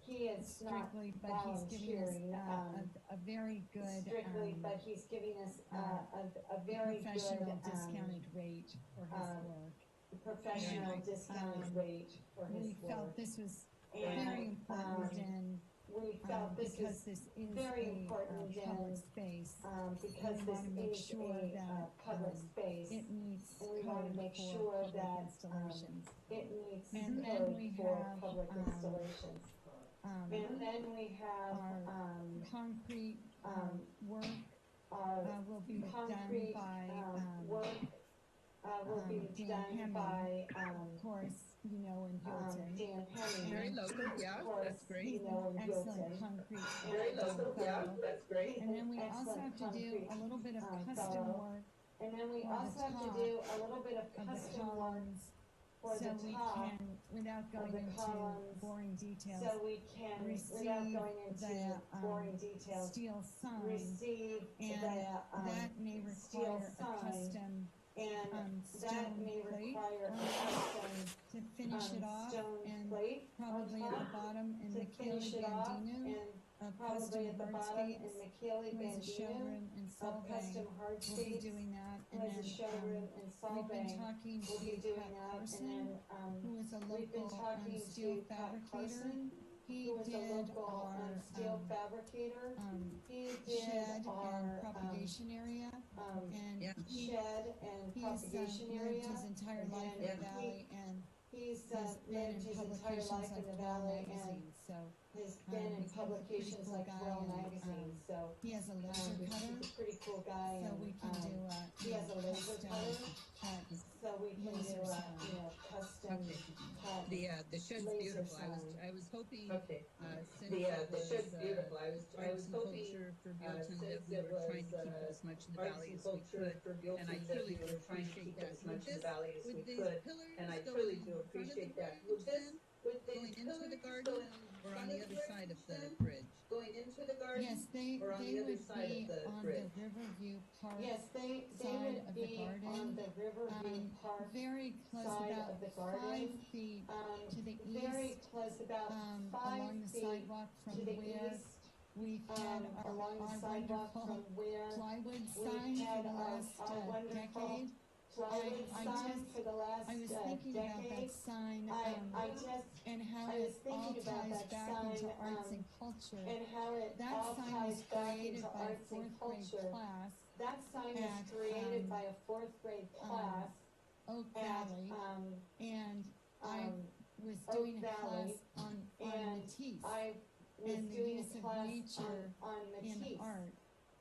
He is not strictly, but he's giving us volunteering, a very good, strictly, but he's giving us a very good, professional discounted rate for his work. professional And, discounted rate for We his felt work. this was And, very important and We felt this because was this is very a important public and, space. because we this wanna make is sure a that, public space. It meets And we wanna code make for sure public that, installations. It meets And then code we for have, public installations. And then we have, Our concrete work will be done concrete, by work, will be Dan done Hemming, by, of course, you know, in Buellton. Dan Hemming. Very local, yeah, that's great. He's an excellent concrete Very local, yeah, fellow. that's great. And then we also have to do a little bit of custom work And then we for also the have to top do a little bit of of the custom work columns, for so the we top can, without going the into columns, boring details, so we can, without receive going into the boring details, steel sign, receive and that may steel require a sign, custom and that stone may plate require on a custom to finish it off, stone and plate probably on at the top bottom, and to Michaela finish it off, Bandino and of probably Custom at the bottom, and Hardscapes, Michaela who is a Bandino showroom in of Solvang, Custom will be Hardscapes, doing that, who and has a then showroom in we've been Solvang, talking will be to doing Pat that, and Carson, then, who is a we've been local talking steel to Pat fabricator. Carson, He who is a did local our steel fabricator. He did shed our and propagation area, and shed and he's propagation area. lived his entire life in the valley, and He's has been lived in his entire publications life in like the Dwell valley and magazine, so has been in he's a pretty publications cool like guy, Dwell and magazine. So he has a laser cutter, he's a pretty cool guy, so and we can do he has a laser cutter, cut so we can do laser sign. custom cut The shed's laser beautiful. sign. I was hoping, Okay. since The it was, shed's beautiful. I was arts and hoping, culture for Buellton, that since we it were was, trying to keep it as much in the arts valley and as we culture could. for Buellton, And I that truly we do were trying to appreciate keep it that. as much in the valley as we Would these could. pillars And I go truly in do front of the appreciate that. bridge Would this, then? would the Going into the pillars garden go in or on front the of other bridge side of the then? bridge? Going into the garden? Yes, they Or on the other would side be of the on bridge? the Riverview Park Yes, they side would of the be garden, on the Riverview Park very close, side about of the 5 garden. feet to the Very east, close, about 5 along the feet sidewalk from to the where east, we've had our along the sidewalk wonderful from where plywood we've sign had for the last our wonderful decade. plywood I sign just- for the last I was thinking about that decade. sign, I just, and how I was it all thinking about ties that back sign, into arts and culture. and how it That all sign ties was back created into by a arts and fourth grade culture. class That sign was at, created by a fourth grade class Oak at, Valley, and I was Oak doing a Valley, class on and Matisse I was and the doing use a of class nature on in Matisse. art.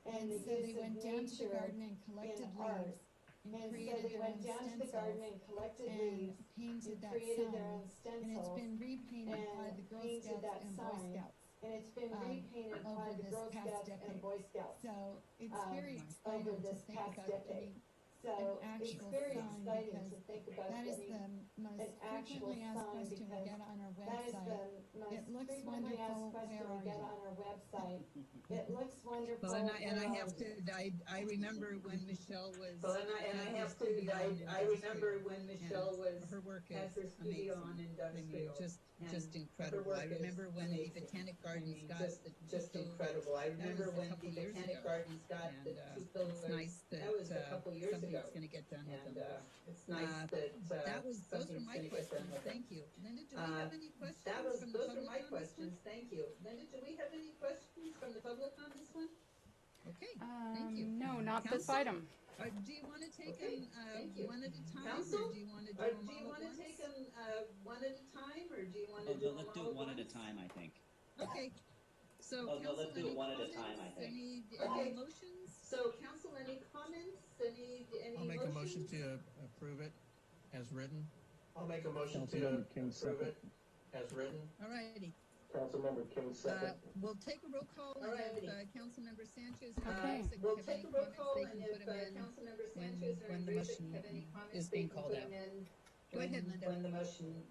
And the so they use of went down to the nature garden and collected in art. leaves and And so created they their went own down to the garden stencils and collected and leaves painted and that created their sign. own And it's stencils been repainted by the Girl painted Scouts that and Boy sign. Scouts. And it's been repainted by over the this Girl past Scouts and decade. Boy Scouts. So it's very over exciting to this think past about decade. getting So an it's actual very sign, exciting because to think about that is getting the most an actual frequently asked sign, question we because get on our that is website. the most It looks frequently asked wonderful, question where we are get you? on our website. It looks wonderful. Well, and I where have are to, you? I remember when Michelle was. Well, and I have to, I remember when Michelle was, Her work has her is studio amazing. on in I mean, Dusfield. just And incredible. her I work is remember when the amazing. Botanic I Gardens mean, got just the incredible. I remember when the years Botanic ago. Gardens got And, the two pillars. it's nice that, That was a couple years ago. something's gonna get done with And, them. it's nice that, Those were something's my gonna get done questions. with it. Thank you. Linda, do we have any questions Those from the were public my on this questions, one? thank you. Linda, do we have any questions from the public on this one? Okay, thank you. No, not this Council? item. Do you wanna take Okay, them, thank you. one at a time, Council? or do you wanna do Or them do you all at wanna once? take them, one at a time, or do you wanna Oh, do no, them let's do all it one at a once? time, I think. Okay, so Oh, no, council, let's do it any one at a time, I comments? think. Any Okay. motions? So, council, any comments, any I'll make a motion motions? to approve it as written. I'll make a motion to Councilmember King, approve second. it as written. Alrighty, Councilmember King, we'll take a roll call, and Alrighty. if, Councilmember Sanchez. Okay. We'll take a roll call, and if, Councilmember Sanchez or when the Andrés motion have any comments, is they being can called put out. them in. Go ahead, Linda. When the motion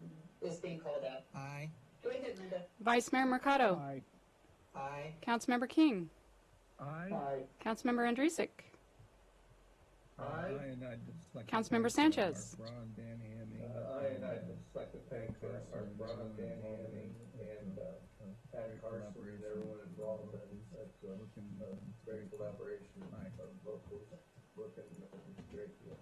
is being called out. Aye. Go ahead, Linda. Vice Mayor Mercado. Aye. Aye. Councilmember King. Aye. Aye. Councilmember Andrusik. Aye. And I'd just like to Councilmember thank, Sanchez. Art Braun, Dan Hammy. Aye, and I'd just like to thank our Brown, Dan Hammy, and Pat Carson, and everyone involved in such a great collaboration of locals working great deal.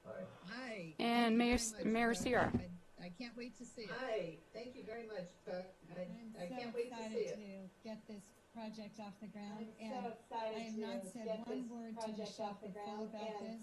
Aye. Aye. And Thank you Mayor, very much, Mayor Chuck. Sierra. I can't wait to see it. Aye, thank you very much, Chuck. I I'm can't so wait to see excited it. to get this project off the ground, I'm and so excited I have not to said get one this word to project Michelle off the Before ground, about and this.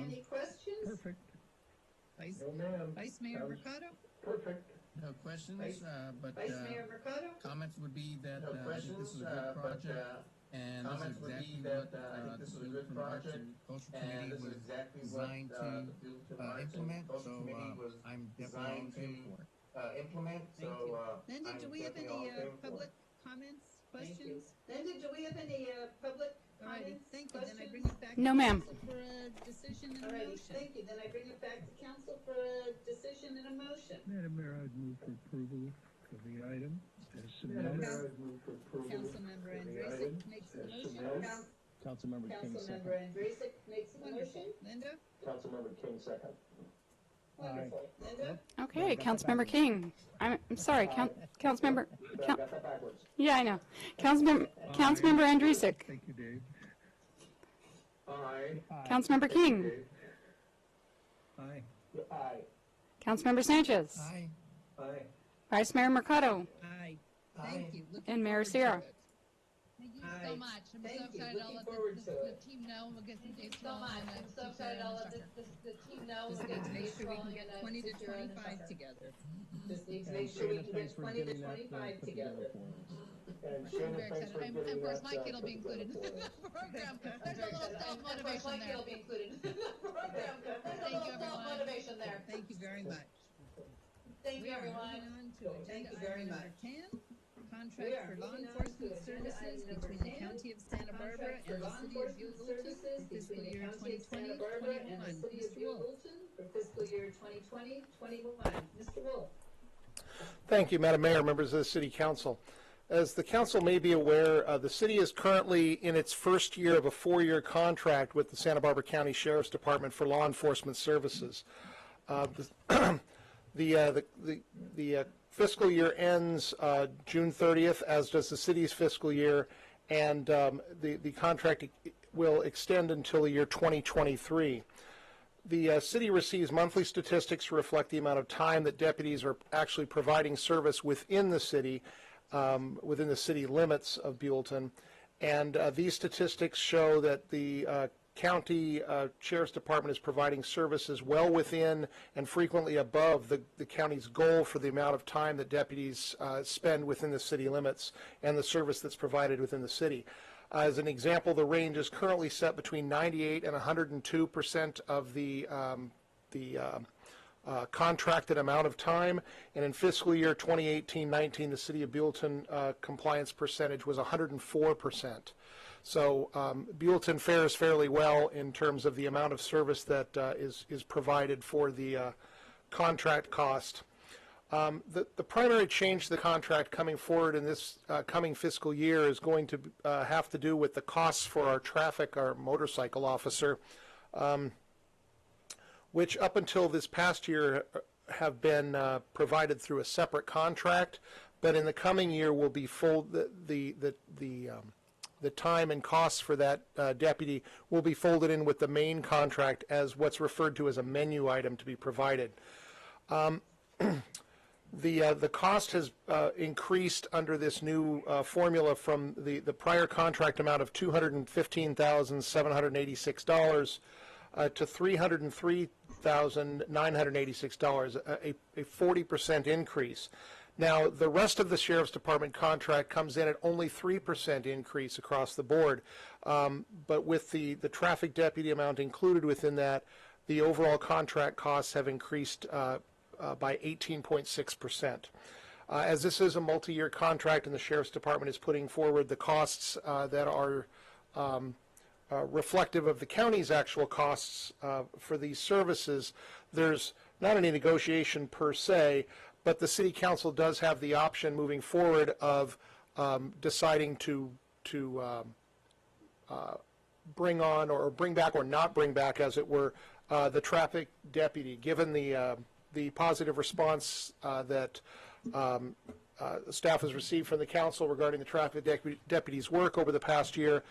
any questions? Perfect. No, ma'am. Vice Mayor That was Mercado? Perfect. No questions, but Vice Mayor Mercado? comments would be that No I think this is a good project, and this is comments would exactly be what that, I think this is a good Buellton Arts project, and Culture and Committee this is was exactly what, designed the to Buellton Arts and implement, Culture so Committee was I'm definitely all in designed favor to, for it. implement, so, Thank you. Linda, I'm do we have definitely any all in favor for public it. comments, Thank you. questions? Linda, do we have any, public All righty, comments, thank you. Then I questions? bring it back No, to ma'am. council for a decision and a All righty, motion. thank you. Then I bring it back to council for a decision and a motion. Madam Mayor, I'd move for approval of the item as Madam submitted. Mayor, I move for approval Councilmember of the Andresen item makes the as motion. submitted. Councilmember King second. Councilmember Andrusik makes a motion. Linda? Councilmember King second. Wonderful. Linda? Okay, Councilmember King. I'm sorry, Councilmember. I got that backwards. Yeah, I know. Councilmember Andrusik. Thank you, Dave. Aye. Councilmember King. Aye. Aye. Councilmember Sanchez. Aye. Aye. Vice Mayor Mercado. Aye. Thank you. Looking And Mayor forward to Sierra. it. Thank you so much. I'm Thank so you. excited. I'll Looking let forward the to it. team know. We'll get some dates So rolling. much. and I'm so keep excited. that I'll on let the the team know. Just We'll need to get make dates sure we can rolling get and 20 to secure on the 25 sucker. together. Just need to And make sure we Shana, can thanks get for 20 to getting that 25 put together. for us. And I'm Shana, very thanks excited. for And getting of course, that my kid will put be included in together the for us. program. I'm There's a very little excited. And of course, self-motivation my kid there. will be included in the program. There's a Thank you, little everyone. self-motivation there. Thank you very much. Thank We you, are everyone. moving on to Thank agenda you very item number much. 10, We contract are for law moving on enforcement to agenda services item number between the 10, County of Santa Barbara contract for and the law City of enforcement Buellton services for fiscal between the year County of Santa Barbara and the 2020-21. City of Mr. Wolf. Buellton for fiscal year 2020-21. Mr. Wolf. Thank you, Madam Mayor, members of the City Council. As the Council may be aware, the City is currently in its first year of a 4-year contract with the Santa Barbara County Sheriff's Department for law enforcement services. The fiscal year ends June 30th, as does the City's fiscal year, and the contract will extend until the year 2023. The City receives monthly statistics to reflect the amount of time that deputies are actually providing service within the city limits of Buellton. And these statistics show that the county sheriff's department is providing services well within and frequently above the county's goal for the amount of time that deputies spend within the city limits and the service that's provided within the city. As an example, the range is currently set between 98 and 102% of the contracted amount of time, and in fiscal year 2018-19, the City of Buellton compliance percentage was 104%. So Buellton fares fairly well in terms of the amount of service that is provided for the contract cost. The primary change to the contract coming forward in this coming fiscal year is going to have to do with the costs for our motorcycle officer, which up until this past year have been provided through a separate contract, but in the coming year will be the time and costs for that deputy will be folded in with the main contract as what's referred to as a menu item to be provided. The cost has increased under this new formula from the prior contract amount of $215,786 to $303,986, a 40% increase. Now, the rest of the Sheriff's Department contract comes in at only 3% increase across the board, but with the traffic deputy amount included within that, the overall contract costs have increased by 18.6%. As this is a multi-year contract and the Sheriff's Department is putting forward the costs that are reflective of the county's actual costs for these services, there's not any negotiation per se, but the City Council does have the option moving forward of deciding to bring on or bring back or not bring back, as it were, the traffic deputy, given the positive response that staff has received from the council regarding the traffic deputy's work over the past year.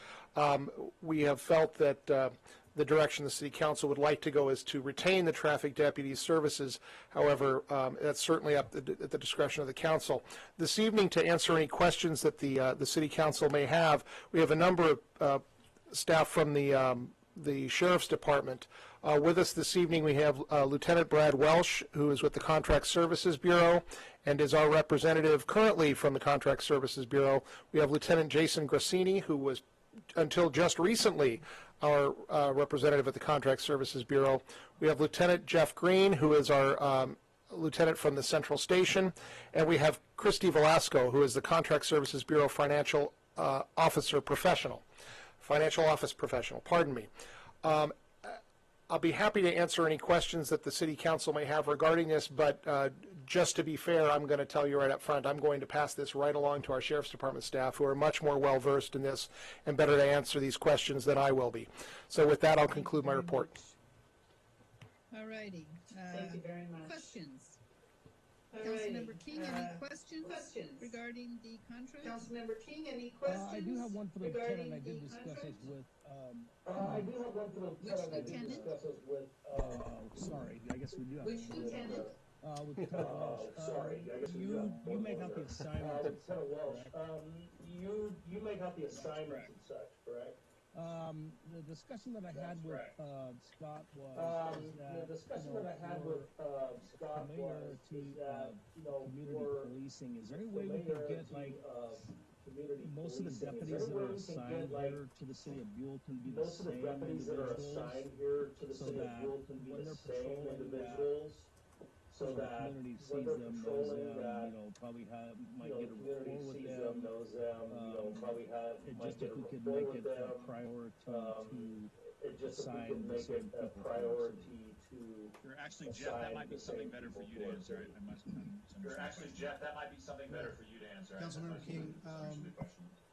We have felt that the direction the City Council would like to go is to retain the traffic deputy's services. However, that's certainly up at the discretion of the council. This evening, to answer any questions that the City Council may have, we have a number of staff from the Sheriff's Department. With us this evening, we have Lieutenant Brad Welsh, who is with the Contract Services Bureau and is our representative currently from the Contract Services Bureau. We have Lieutenant Jason Grassini, who was until just recently our representative at the Contract Services Bureau. We have Lieutenant Jeff Green, who is our lieutenant from the Central Station, and we have Christy Velasco, who is the Contract Services Bureau Financial Office Professional, pardon me. I'll be happy to answer any questions that the City Council may have regarding this, but just to be fair, I'm going to tell you right up front, I'm going to pass this right along to our Sheriff's Department staff, who are much more well-versed in this and better to answer these questions than I will be. So with that, I'll conclude my report. All righty. Thank you very much. Questions? Alrighty. Councilmember King, any questions regarding the contract? Councilmember King, any questions? I do have one for the regarding lieutenant. I did the discuss this contract? with, I do have one for the lieutenant. I did lieutenant? discuss this with, sorry, I guess we do have. Which lieutenant? With Lieutenant Welsh. sorry, I guess we do have You make out the assignments. and stuff, Lieutenant Welsh, correct? you make out the assignments and such, correct? The discussion that I had with, Scott was, is that, The discussion you know, that I had for with, Scott familiar was, to, is that, community for policing, is there any way we could get, like, community most of the policing, is deputies there that a way are we can assigned get, like, here to the city of Buellton be the most of the same deputies that are individuals? assigned here to the so city of that Buellton be when the they're same patrolling individuals, so the that community when sees they're them, knows patrolling them, that, you know, probably might the get a community rapport with sees them. knows them, probably It might just get if a we could rapport make with it a them. priority It just if we assign could the make same it a people. priority to Actually, Jeff, that might be something better for you to answer. I must have misunderstood. Actually, Jeff, that might be something better for you to answer. Councilmember King,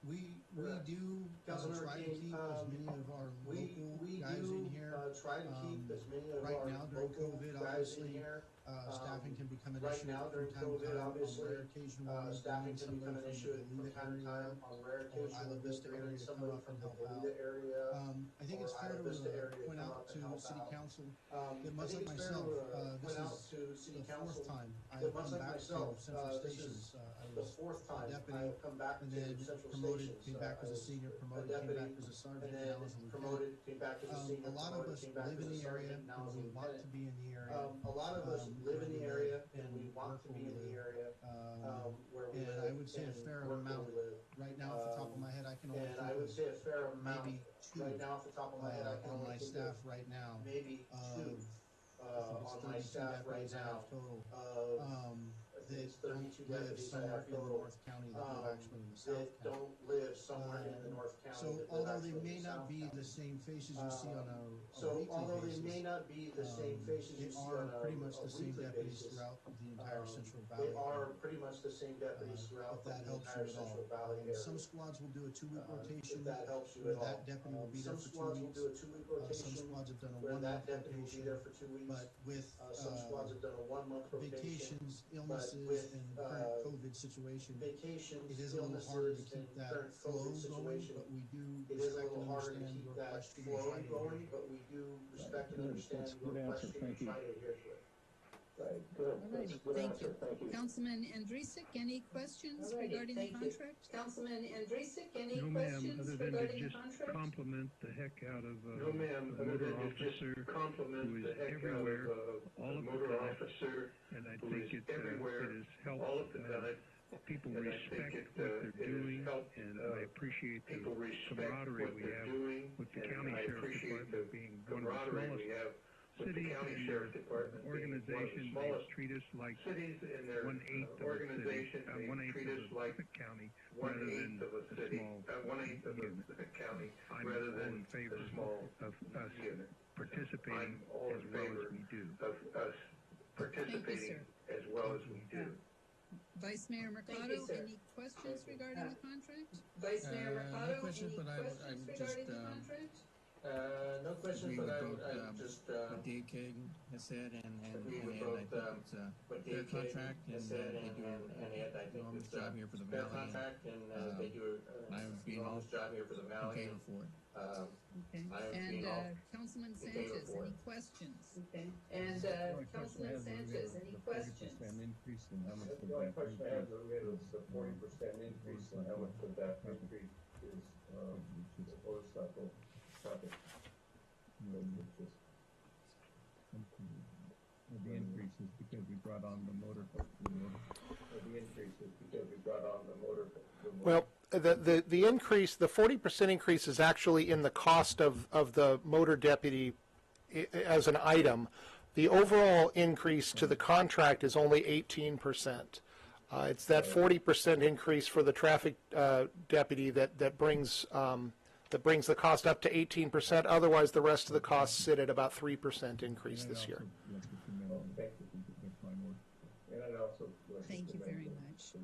we do Councilmember try to King, keep as many of our local guys in here. Try to keep as many of Right our now during local COVID, guys in obviously, here. staffing can become an Right issue now from during time to COVID, time. On obviously, rare occasion, we'll need staffing can somebody become an from issue the from Goleta time to area time. On rare or occasion, Isla we'll Vista bring area in to come somebody up from and the help out. Goleta area. I think it's fair to point out to City Council that much like myself, this is the fourth time I've come back to Central Stations. I was a deputy and then promoted, came back as a senior, promoted, came back as a sergeant, and now as a lieutenant. A lot of us live in the area and we want to be in the area. A lot of us live in the area and we want to be in the area where we live. And I would say a fair amount. Right now, off the top of my head, I can only think of maybe two right now off the top of my head, I can on only my think staff of right now. maybe two on my 32 staff right deputies I now. have total. I think it's That 32 don't live deputies I somewhere have in the total. North County that live actually in the South That County. don't live somewhere in the North County. So that live although they actually in may the not South be County. the same faces you see on a So weekly although they basis, may not be the same faces you they see are on a pretty much the same weekly deputies basis, throughout the entire Central they Valley. are pretty much the same deputies throughout If the that helps entire you at all. Central Valley area. Some squads will do a 2-week rotation If that helps you where at all. that deputy will be there Some for 2 squads will weeks. do a 2-week Some rotation squads have done a where 1-month that deputy will be rotation. there for 2 weeks. But with Some squads have done a 1-month rotation. vacations, illnesses, with, and current COVID situation, Vacations, it is a little harder to illnesses, keep and that current flow COVID going, situation. but we do It is a respect little and harder to understand keep your that question and flow try to adhere going, to it. but we do respect and Good. understand That's a your good answer. question and Thank you. try to adhere to it. Right, good. All That's righty, a good thank answer. you. Thank you. Councilman Andrusik, any questions All righty, regarding the thank you. contract? Councilman Andrusik, any No, ma'am, questions other than to regarding the just contract? compliment the heck out of No, ma'am, the other motor than to officer just compliment who is the heck out everywhere of all the of the motor time, officer and I who think is it everywhere has helped all of the time. people And I respect think what it they're doing, has helped and I appreciate the people respect camaraderie what we they're have doing, with the and county I sheriff's appreciate department the being one of the camaraderie smallest we have with the cities county in sheriff's their department being one of the organization. They smallest treat us like cities in their 1/8 of a city, organization. They 1/8 treat of us a like county, rather than 1/8 of a a city, small 1/8 of unit. a county, I'm rather all than in favor a small of us unit. participating I'm all as in well favor as we do. of us participating as well as we do. Vice Mayor Thank Mercado, you, sir. any questions regarding the contract? Vice Mayor No Mercado, questions, any but I would questions just, regarding the contract? No questions, agree but I with would, both, I just, what Dave Kagan has said, and agree with Ed, I both, think it's a what fair Dave Kagan contract, and has said, they do and Ed, I think enormous it's job here for the fair valley, and contract, and they do I would be all enormous job here for the in valley. favor for it. Okay, I am and being all Councilman in favor Sanchez, for any it. questions? Okay, and Councilman Sanchez, any questions? Increase in how much The only question I have is the 40% increase, and how much of that increase is, motorcycle traffic? The increase is because we brought on the motor. The increase is because we brought on the motor. Well, the increase, the 40% increase is actually in the cost of the motor deputy as an item. The overall increase to the contract is only 18%. It's that 40% increase for the traffic deputy that brings the cost up to 18%. Otherwise, the rest of the costs sit at about 3% increase this year. And I'd also. Thank you very much.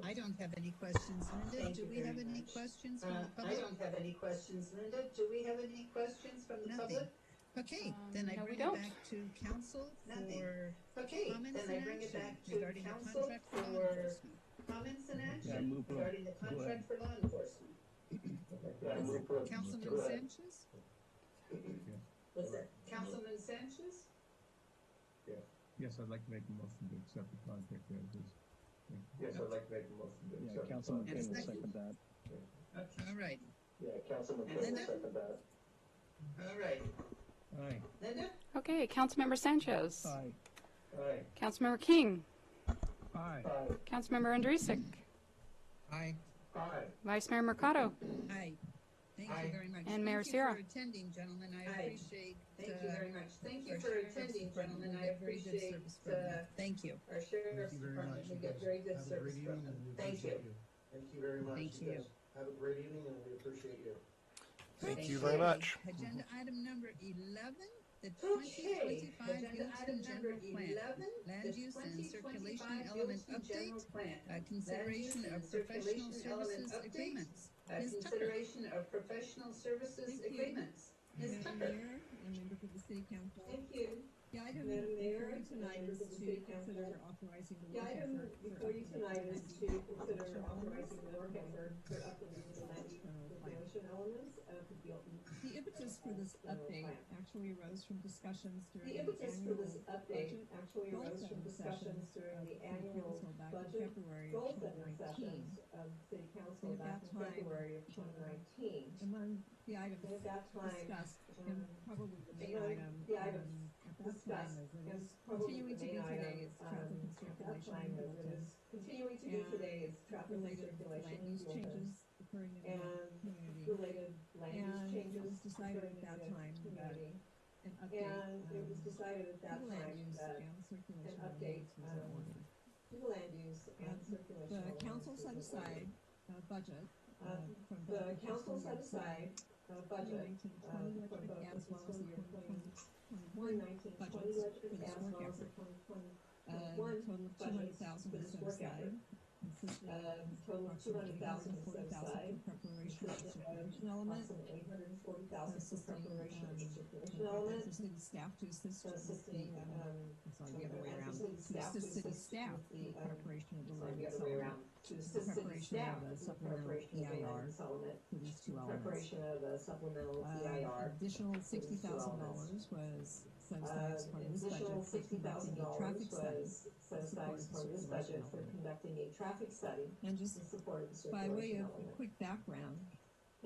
I don't have any questions. Linda, do we have any questions from the public? I don't have any questions. Linda, do we have any questions from the public? Okay, then I no, we bring it don't. back to council for Okay, comments then I and bring it action back to regarding the council contract for law for enforcement. comments and Yeah, action move on. regarding the Go ahead. contract for law enforcement. Councilman Go ahead. Sanchez? What's that? Councilman Sanchez? Yes, I'd like to make a motion to accept the contract as is. Yes, I'd like to make a motion to accept. Councilman And a King will second. second that. All right. Yeah, Councilman King will second that. All right. Aye. Linda? Okay, Councilmember Sanchez. Aye. Aye. Councilmember King. Aye. Councilmember Andrusik. Aye. Aye. Vice Mayor Mercado. Aye. Thank you very much. And Mayor Thank you Sierra. for attending, gentlemen. I Aye. appreciate. Thank you very much. Thank you our for sheriff's attending, department. gentlemen. We I get very good appreciate, service from them. Thank you. Our sheriff's Thank you very department, much. we You get guys very good have a service great from evening them. and we Thank you. appreciate you. Thank you very much. Thank you. guys have a great evening and we appreciate you. Thank you very much. Agenda item number 11, the Okay, 2025 agenda item Buellton number General Plan. 11, Land the use and 2025 circulation element Buellton General update. Plan. Consideration Land of use and professional circulation element services update. agreements. Ms. Tucker. Consideration of professional services Thank you. agreements. Ms. Madam Tucker. Mayor and members of the City Council. Thank you. The item Madam Mayor before you and tonight members is of the to City Council. consider authorizing the The work item effort for before you tonight is to consider updating authorizing the work effort for updating the land use general plan. circulation elements of the Buellton. The impetus for this update actually arose from discussions during The impetus for annual this update budget actually arose from goal-setting discussions sessions during of the City annual Council back in budget February of goal-setting 2019. sessions of City Council And at back that in time, February of 2019. Among the items And at that time, discussed, and probably the main among item the items at that time, discussed, as it and is probably continuing the to do main today, item, is traffic and at that circulation time, in as it Buellton. is continuing to do And today, is traffic and related circulation land in use Buellton. changes occurring in the And community. related land use And changes it was decided occurring at that in the time that community. an update And it was decided at that to land time use that and circulation an update elements was in order. to the land use and circulation. The elements council was set in order. aside a budget from The both council fiscal set year aside a budget 2019-20 from budget both as well as the year 2021 budgets for this work effort. A total of $200,000 was set aside, consisting of approximately $840,000 for preparation of the circulation element, assisting city staff to assist with the, the other way around, to assist city staff with the preparation of the land use element, the preparation of the supplemental EIR for these two elements. Preparation of the supplemental EIR. Additional $60,000 was set aside as part of this budget Additional for conducting a traffic study was set aside as part of this budget for conducting a traffic study And just in support of the by way circulation of element. quick background,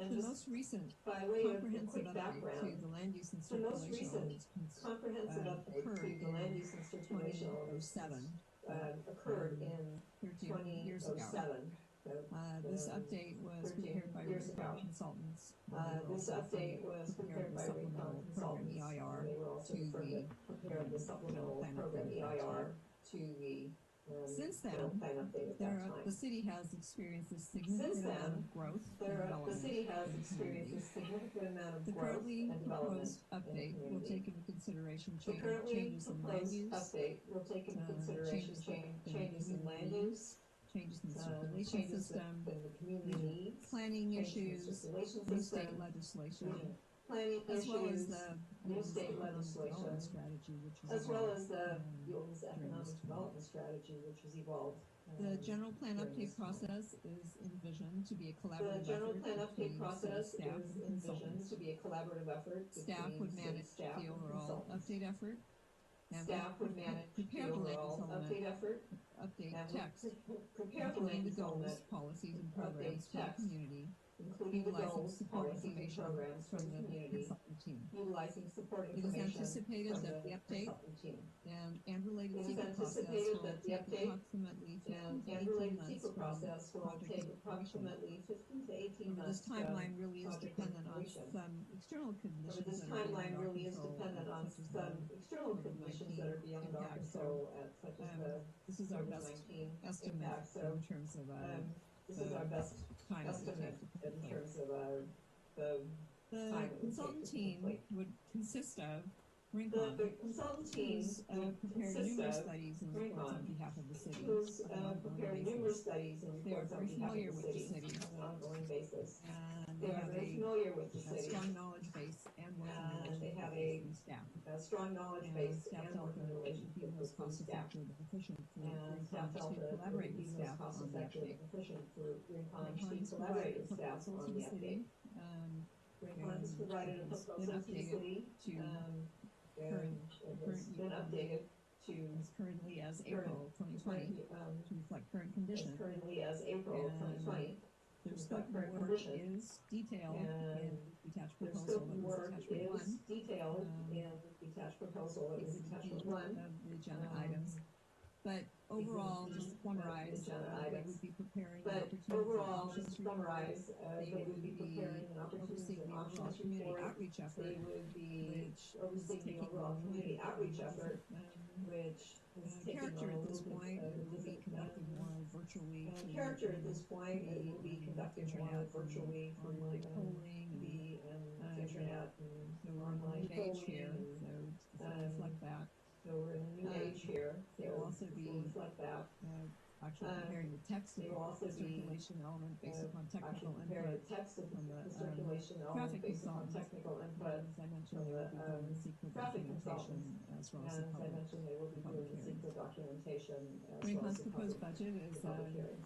And the just most recent by way of a comprehensive quick update to background, the land use and the most circulation recent elements comprehensive update to occurred the land in use and circulation elements 2007, occurred in 13 years ago. 2007. This update was 13 prepared by years Recon ago. Consultants. This update was prepared by Recon Program Consultants. EIR They were also to the prepared the supplemental plan program update at that EIR time. to the Since general then, plan update at that time. the city has experienced a significant then, amount of growth and The development. city has in the experienced community. a significant amount of The growth currently and development proposed in the update will community. take into consideration The currently changes in land proposed use, update will take into consideration changes in land use, changes in the circulation changes system, in the community needs, planning changes in the issues, circulation new system, state legislation, planning as well as issues, the new state economic legislation, development strategy, which was as well evolved, as the Buellton's during economic this time. development strategy, which was evolved. The general plan during update this time. process is envisioned to be a The collaborative general effort plan update between city process staff is and envisioned consultants. to be a collaborative effort Staff between would city manage staff the and overall consultants. update effort. And Staff would manage the prepare the land overall use element, update effort, update and would text, prepare the including land the use goals, element, policies, and update programs for the text, community, including the utilizing goals, support policies, and information programs for from the the community, consultant team. utilizing support It is information anticipated from that the update consultant team. and related It is TICA process anticipated will that the take update approximately 15 and to 18 related months TICA from process will project take completion. approximately 15 to 18 However, months. this timeline really is project dependent on completion. some external However, conditions this that are beyond timeline our really is control, dependent on such as some the external conditions that are beyond our impact. control, such as the this is our best COVID-19 estimate impact. So, in terms of this is our best time it would estimate take to in complete. terms of the The time it would take consultant to team complete. would consist of The consultant team prepared numerous studies and reports on behalf of the city who's on an ongoing prepared numerous basis. studies and They are reports on very behalf familiar of the with the city city, on an ongoing basis. and They they are have very familiar with the a city. strong knowledge base and working And they have relationship with staff. a strong knowledge And base staff and felt working that it would relationship be with most the cost staff. effective and efficient for And staff Rincon felt to that it collaborate would with be most staff cost on the effective update. and efficient for Rincon to Rincon's collaborate provided with staff proposal on to the the city. update. Rincon has provided a It's been proposal to the updated city, to and it has been updated to as currently as April 2020 to reflect current as condition. currently as April And 2020. Their to scope reflect current of work condition. is detailed And in detached their proposal scope that of was work attachment is one. detailed Um, in detached proposal, it was Exhibit attachment D one. of the agenda items. But overall, D just to of summarize, the agenda they items. would be preparing an But opportunity for overall, options just to report. summarize, They they would would be preparing an opportunity overseeing and the overall options community report. outreach effort, They would be which is overseeing the taking overall on community a outreach little effort, different, which is taking character on a at this little point. bit It will be conducted more virtually through character at this point. It will be conducted more internet, virtually through online polling, the and internet so and we're in a online new age polling. here, so to reflect that. So we're in a new age here. They will also to be reflect that. actually preparing the text of They will also the be circulation element based upon technical preparing input the text of from the the circulation element traffic based upon consultants. technical input. As I mentioned, from they will the, be doing the SQL traffic documentation consultants. as well as And the as I public. mentioned, they will be public doing the hearings. SQL documentation as well as Rincon's the proposed public, budget is the public hearings.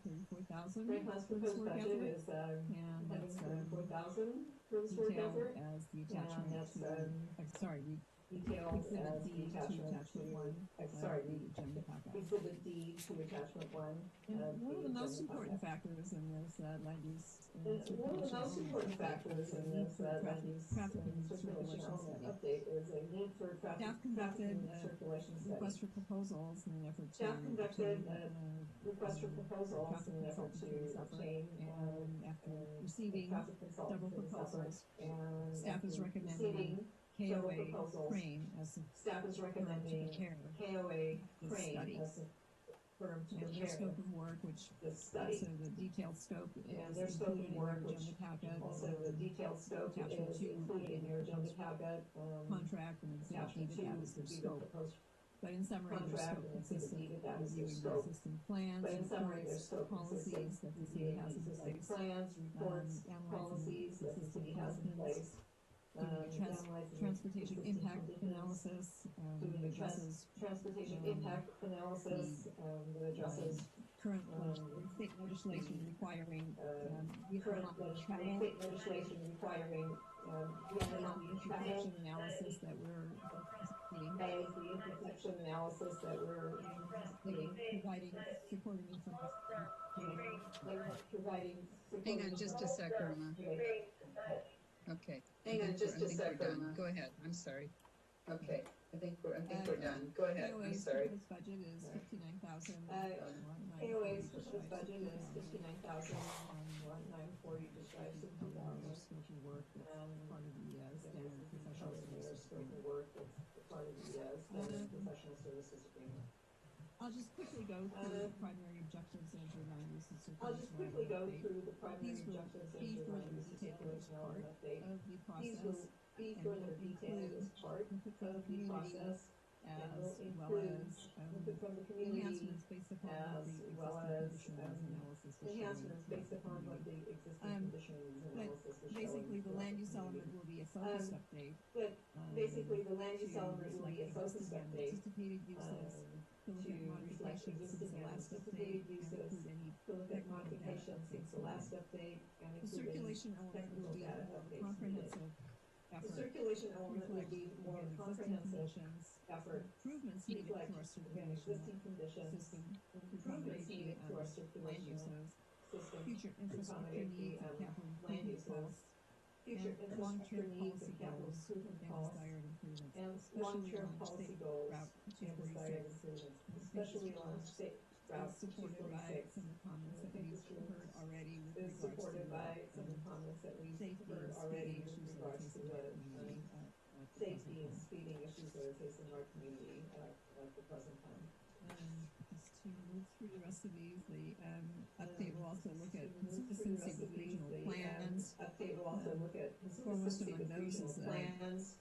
134,000 Rincon's for this proposed work budget effort, is and that's 134,000 for this work detailed effort. as the And attachment that's to, sorry, detailed Exhibit as D the to attachment one of sorry, the agenda packet. Exhibit D to attachment one. And one of the most agenda important packet. factors in this land use And one of the most important factors in this land use traffic and and circulation circulation element study. update is a need for Staff traffic conducted and circulation request study. for proposals in an effort to Staff conducted request for traffic proposals in an effort to consultants for this effort. obtain And after receiving traffic consultants several for this effort. proposals, And staff is after recommending receiving several KOA proposals, Crane as a staff is firm to recommending prepare KOA this Crane study. as a firm to And their prepare scope of work, which this study. also the detailed scope And is their scope of included in work, your which agenda packet. also the detailed scope Attachment is two included in your agenda packet. Contract and exhibit Attachment D to two that is their would be the scope. proposed But in summary, their contract, scope and exhibit consists of D to that is their reviewing the scope. existing plans, But in summary, their reports, scope consists policies of that the city reviewing has in existing place, plans, reports, analyzing policies that the existing city has in conditions, place. doing a Analyzing transportation existing impact conditions, analysis doing that a addresses transportation impact analysis that addresses current state legislation requiring current travel state legislation requiring and the intersection analysis that we're anticipating. That is the intersection analysis that we're providing supporting information. providing. Hang on just a sec, Irma. Okay. Hang on just a sec, we're done. Irma. Go ahead. I'm sorry. Okay, I think we're done. Go ahead, I'm KOA's sorry. proposed budget is 59,000. KOA's proposed budget is 59,140, just shy of 60,000. Scope of work that's part of the standard professional Their services scope of agreement. work that's part of the standard professional services agreement. I'll just quickly go through the primary objectives of the land use and I'll just circulation quickly go update. through the primary These will objectives of be the further land use and detailed as circulation part element update. of the These process will be and further will detailed as include part input from of the the community process, and as will well include as input from the community enhancements based upon what the as well existing as conditions analysis is showing. enhancements based upon what the existing conditions But analysis is showing. basically, the land use throughout the element community. will be a focus update. But basically, the land use to element will be a reflect focus existing and update. anticipated uses, to look at To reflect modifications since existing the and last anticipated update, and uses, include any to look at technical data modifications since the updates last needed. update, and The include any circulation element will technical be a data more updates needed. comprehensive The effort circulation to element will reflect, be more again, existing comprehensive conditions, effort improvements to needed to reflect, our again, circulation existing conditions, system, to improvements accommodate needed to our land circulation uses, system, future to infrastructure accommodate the needs and capital land improvement uses, costs, future and infrastructure long-term needs policy and capital goals improvement and costs, desired improvements, and especially long-term along policy state goals route and desired 246. improvements, I think especially this along report state route is supported by 246. some of the comments I that think we've this report heard already with is regards supported to by some of the comments that we've safety heard and already speeding with issues that are regards to facing the our community at the safety present and time. speeding issues that are facing our community at the present time. Just to move through the rest of these, the update will also look at Through the consistency rest of with these, regional the plans. update will also look at Foremost consistency among with those regional is plans.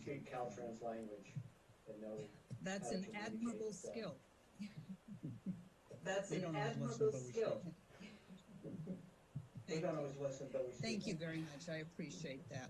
speak Caltrans language and know. That's how to an communicate, admirable skill. That's We an don't always listen, admirable but we skill. We don't always listen, but we speak. Thank you very much. I appreciate that.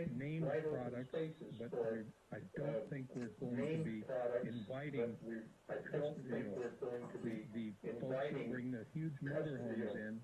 named products, but I don't think we're going to be inviting, the folks that bring the huge motorhomes in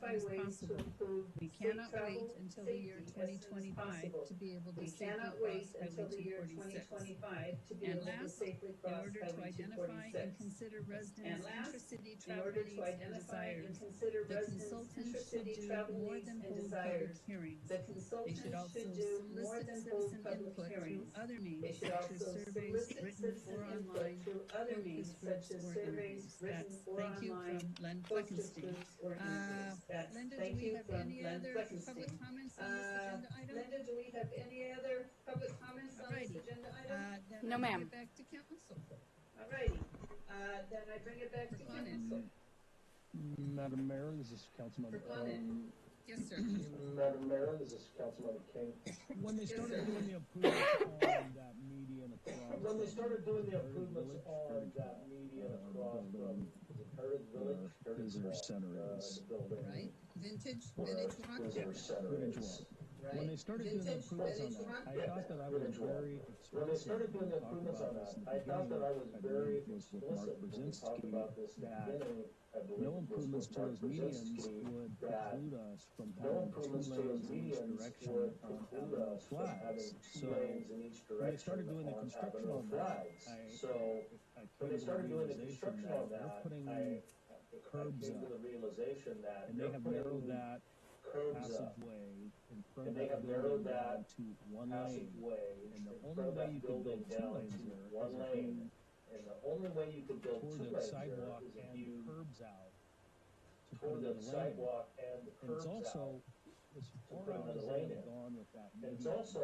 soon as possible. We cannot wait until the year 2025 to be able to safely cross Highway 246. And last, in order to identify and consider residents' intra-city travel needs and desires, the consultants should do more than hold public hearings. They should also solicit citizen input through other means, such as surveys, written or online, focus groups, or interviews. That's thank you from Len Fleckenstein. Linda, do we have any other public comments on this agenda item? Linda, do we have any other public comments on this agenda item? Then No, I bring ma'am. it back to council. Alrighty, then I bring it back to council. Madam Mayor, this is Councilmember King. Yes, sir. Madam Mayor, this is Councilmember King. When they started doing the improvements on that median across. When they started doing the improvements Village, on that median across from Heritage Village, Visitor Center is. building. Right? Vintage Walk? Visitor Center Village is. Walk. When they started doing the improvements on that, I thought that I was very explicit. When they started doing the improvements on that, I thought that I was very explicit with Mark explicit when we talked about this that beginning, I believe. no improvements to those medians would preclude us from having 2 lanes in each direction on Avenue Flags. So when they started doing the construction on that, I came to the realization that they're putting curbs up, and they have narrowed that passageway in front of the building down to 1 lane. And the only way you can build 2 lanes there is if you And the only way you can build tore 2 the lanes sidewalk there is if and the you curbs out to tore put the another lane. sidewalk and the And it's curbs also, out. as far put out another as lane they in. have gone with that And it's median, also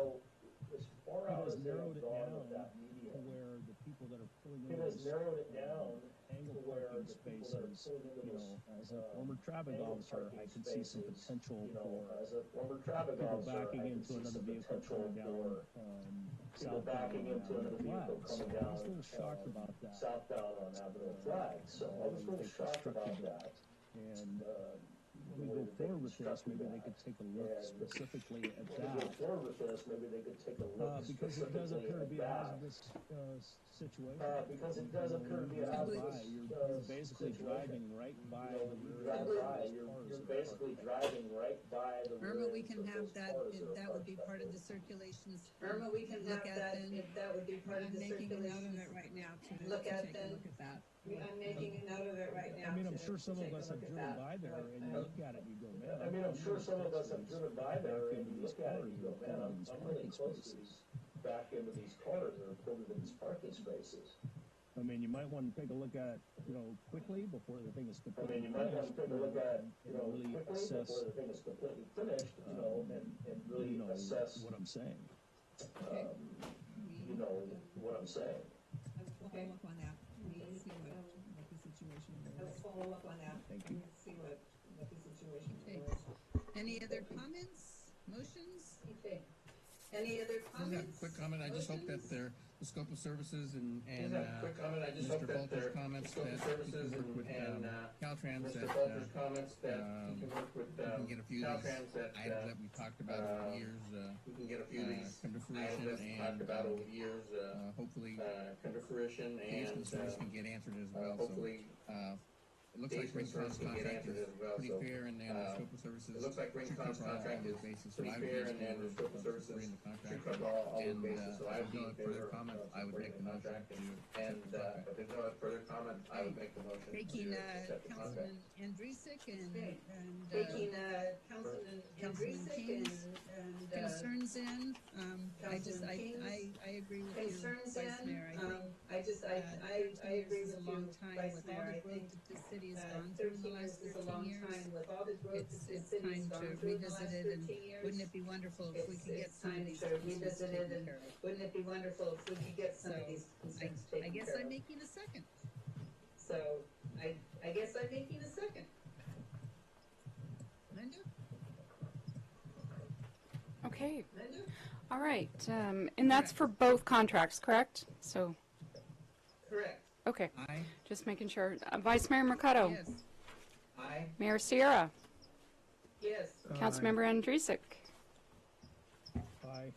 as far it out has as they narrowed have it gone down with that to median. where the people that are pulling It into has those narrowed it down angle to where parking the people that are spaces, pulling into you those, know, as a former traffic angle officer, parking I can see some spaces, potential you know, for as a former traffic people officer, backing I can into see another some vehicle potential coming down, for people southbound backing on into Avenue another vehicle Flags. So coming I down, was a little shocked about that. southbound on Avenue Flags. So I was a little shocked about that. And when we go forward with this, maybe they could take a look specifically at that. Forward with this, maybe they could take a look Because it does appear to be a hazardous situation. Because it does appear to be a hazardous You're basically driving right by the rear ends of those cars. You're basically driving right by the rear Irma, we ends can of have those that, cars if are that would be parked part of up the circulations. Irma, we can have Look at that, then. if that would be part of I'm the making a note of circulations. it right now to Look to at take a then. look at that. I'm making a note of it right now. I mean, I'm to- sure to some of take a us have look at driven that. by there and you look at it and you go, man. I mean, I'm sure some of us have driven by there and into you these look at it cars and you go, that are man, pulling these I'm really parking close to spaces. these, back into these cars that are pulled into these parking spaces. I mean, you might want to take a look at, quickly before the thing is I completely mean, you might want finished. to take a look at, Really quickly assess, before the thing is completely finished, and really assess, what I'm saying. what I'm saying. We'll follow up on that. We'll see what the situation I'll is. follow up on that. Thank you. See what the situation Okay. was. Any other comments, motions? Okay. Any other Just a comments? quick comment, I just hope that the scope of services and, quick comment, I just hope Mr. that Bolter's comments scope that of he services can work with, and Caltrans Mr. that, Bolter's comments that he can work with, we can get a few of these Caltrans that, items that we talked about over the years, we can get a few of these come to items fruition that we talked and, about over the years, hopefully, come to fruition these and, concerns can get answered as well, so, hopefully, it looks like these Ring Con's concerns can get contract answered is as well, pretty so, fair and the scope of services it looks like Ring should Con's cover all contract those is bases, so pretty I would fair be and in the scope of services supporting the should contract. cover all And, the bases, so if I'd there's be no in further favor comment, of I would make supporting the the motion contract. to And, accept the contract. if there's no further comment, I would make the motion to Taking, accept the contract. Councilman Andrusik and Taking, Councilman Councilman Andrusik King's and, concerns in, I just, Councilman King's I agree with you, concerns Vice in, Mayor, I think. I agree with a you, long time Vice with Mayor, all I the growth think, that the city has gone through in the 13 years last is a 13 long years. time with all the growth that the It's city has time gone to through in the revisit last it, and 13 years. wouldn't it be wonderful if we could get It's some of time these to concerns revisit it, taken and care of? wouldn't it be wonderful if we could get some of So, these concerns I taken guess care I'm of? making a second. So, I guess I'm making a second. Linda? Okay, Linda? all right, and that's for both contracts, correct? So, Correct. okay, Aye. just making sure. Vice Mayor Mercado? Yes. Aye. Mayor Sierra? Yes. Councilmember Andrusik? Aye.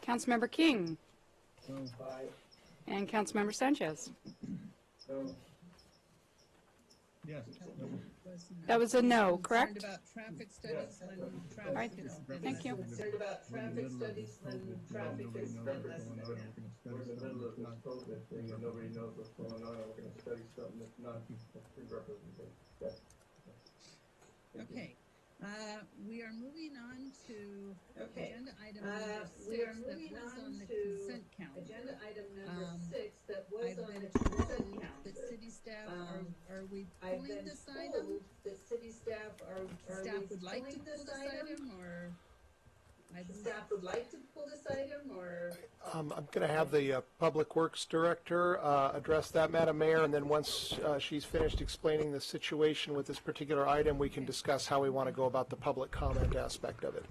Councilmember King? Aye. And Councilmember Sanchez? Yes. That was a no, Concerned correct? about traffic studies when traffic All right, is. thank you. Concerned about traffic studies when traffic is We're in the middle of this COVID thing and nobody knows what's going on, and we're gonna study something that's not represented. Okay, we are moving on to Okay. agenda item number We are 6 that moving was on on the to consent calendar. agenda item number 6 that was I've on been the consent told that calendar. city staff, are we I've pulling been this item? told that city staff are we Staff would like to pulling pull this this item, or Staff would like to pull this item, or? I'm going to have the Public Works Director address that, Madam Mayor, and then once she's finished explaining the situation with this particular item, we can discuss how we want to go about the public comment aspect of it.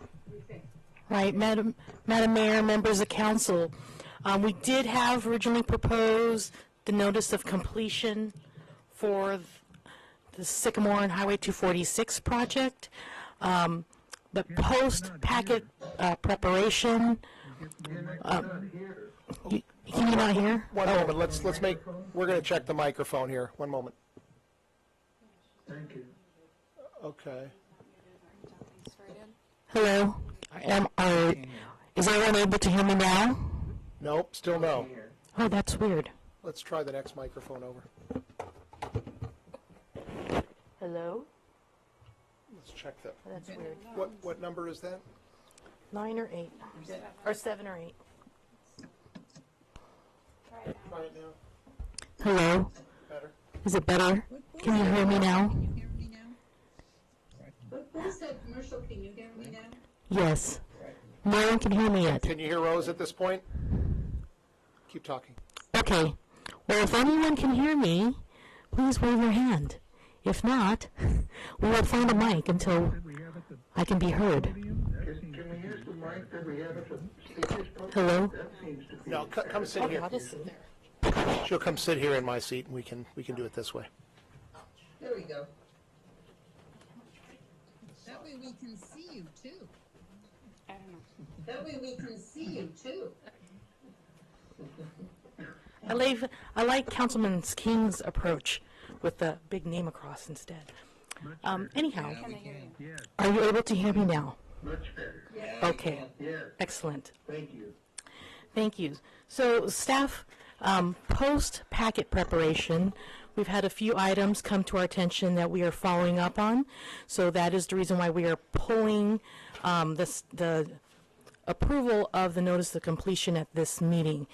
Right, Madam Mayor, members of council, we did have originally proposed the notice of completion for the Sycamore and Highway 246 project. The post-packet preparation. Can you not hear? One moment. We're going to check the microphone here. One moment. Thank you. Okay. Hello. Is everyone able to hear me now? Nope, still no. Oh, that's weird. Let's try the next microphone over. Hello? Let's check that. That's weird. What number is that? 9 or 8? Or 7 or 8? Try it now. Hello? Better. Is it better? Can you hear me now? What is that commercial? Can you hear me now? Yes. No one can hear me yet. Can you hear Rose at this point? Keep talking. Okay. Well, if anyone can hear me, please wave your hand. If not, we will find a mic until I can be heard. Can we use the mic that we have at the speakers? Hello? No, come sit here. I'll just sit there. She'll come sit here in my seat, and we can do it this way. There we go. That way we can see you too. I don't know. That way we can see you too. I like Councilman King's approach with the big name across instead. Anyhow, are you able to hear me now? Much better. Okay. Yeah. Excellent. Thank you. Thank you. So staff, post-packet preparation, we've had a few items come to our attention that we are following up on. So that is the reason why we are pulling the approval of the notice of completion at this meeting.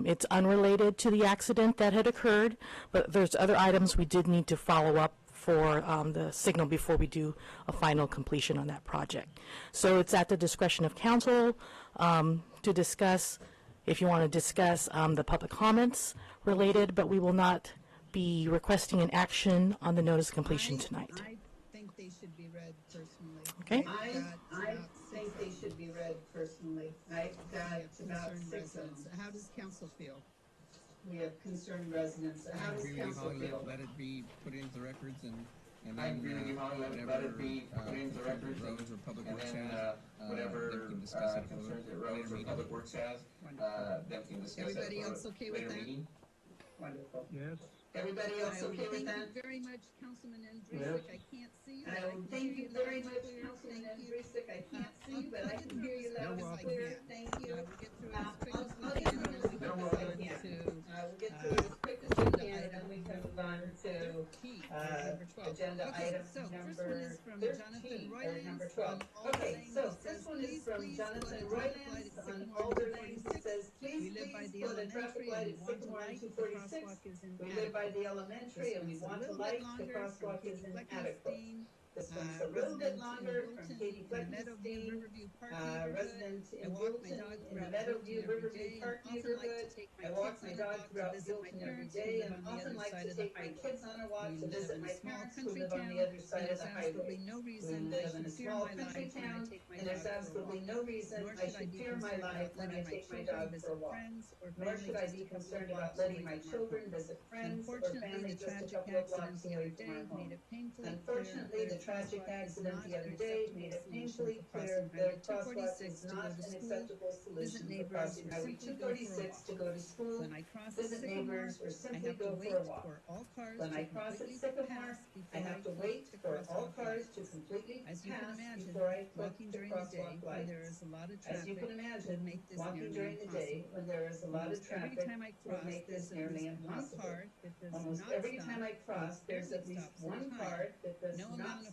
It's unrelated to the accident that had occurred, but there's other items we did need to follow up for the signal before we do a final completion on that project. So it's at the discretion of council to discuss, if you want to discuss the public comments related, but we will not be requesting an action on the notice of completion tonight. I think they should be read personally. Okay. I think they should be read personally. I've got about 6 of them. How does council feel? We have concerned residents. How does council feel? Let it be put into the records and I then agree with you, Molly. Let it be put into the records, roads or public works and then has, whatever they can discuss it concerns that roads or public works has, then we can discuss that Everybody for else okay with later that? meeting. Wonderful. Yes. Everybody else okay with that? Thank you very much, Councilman Andrusik. I can't see you. but I can Thank hear you loud very and much, clear. Councilman Thank you. Andrusik. I can't see you, but I can hear you loud and clear. Thank you. We'll get through it as quick as we I'll can, get and through then we it can as quick as we decide can. to We'll get through it as quick as we can, and then we can move on to number 12. agenda Okay, item so first one number is from 13, Jonathan or Roylance number on 12. Alder Okay, Lanes. so It this says, one is please, from please, Jonathan put a traffic light Roylance at on Sycamore Alder 246. Lanes. It says, We please, live by please the put a traffic elementary light and at we want to Sycamore light. and The 246. crosswalk is We live by inadequate. the elementary and we This one's want a to little bit light. The longer crosswalk from is Katie inadequate. Fleckenstein, This one's a little bit resident longer in from Buellton, Katie in the Meadowview Fleckenstein, Riverview Park neighborhood. resident I in walk my Buellton, dog in the throughout Meadowview Buellton every Riverview day, Park and often like neighborhood. to take I my walk kids my on a dog walk to throughout visit my Buellton every parents who day live and on the often other like side to of the take my highway. kids on a walk We to live visit in a my small parents who country live on town, the other and side of there's the highway. absolutely no We reason I live in should a fear small my country life when I town, take my and there's dog for a absolutely walk. no reason Nor I should I should be fear my concerned life about when I letting my take my children dog for a visit walk. friends or Nor family should I just be a couple of concerned about blocks letting away my from our children home. visit friends or Unfortunately, family the just a tragic couple of accident blocks the away other from day our home. made it painfully clear Unfortunately, that the a tragic crosswalk is accident not the other an day acceptable made it solution painfully for clear crossing that Highway a crosswalk 246 is to go not to an school, acceptable visit solution for neighbors, crossing or Highway simply go for a 246 walk. to go to school, When I cross visit Sycamore, neighbors, or I simply have to go wait for a walk. for all cars When to I cross at completely Sycamore, pass I before have to click wait the for all crosswalk cars lights. to completely As you can pass imagine, before I click walking the during the day crosswalk when there lights. is a lot of As you traffic can would imagine, make this walking nearly during the day impossible. when there is a lot of Almost every traffic time I would cross, make this there's at nearly least one impossible. car that does Almost not every stop, time I cross, and there's barely at least stops on one time. car that does No not amount of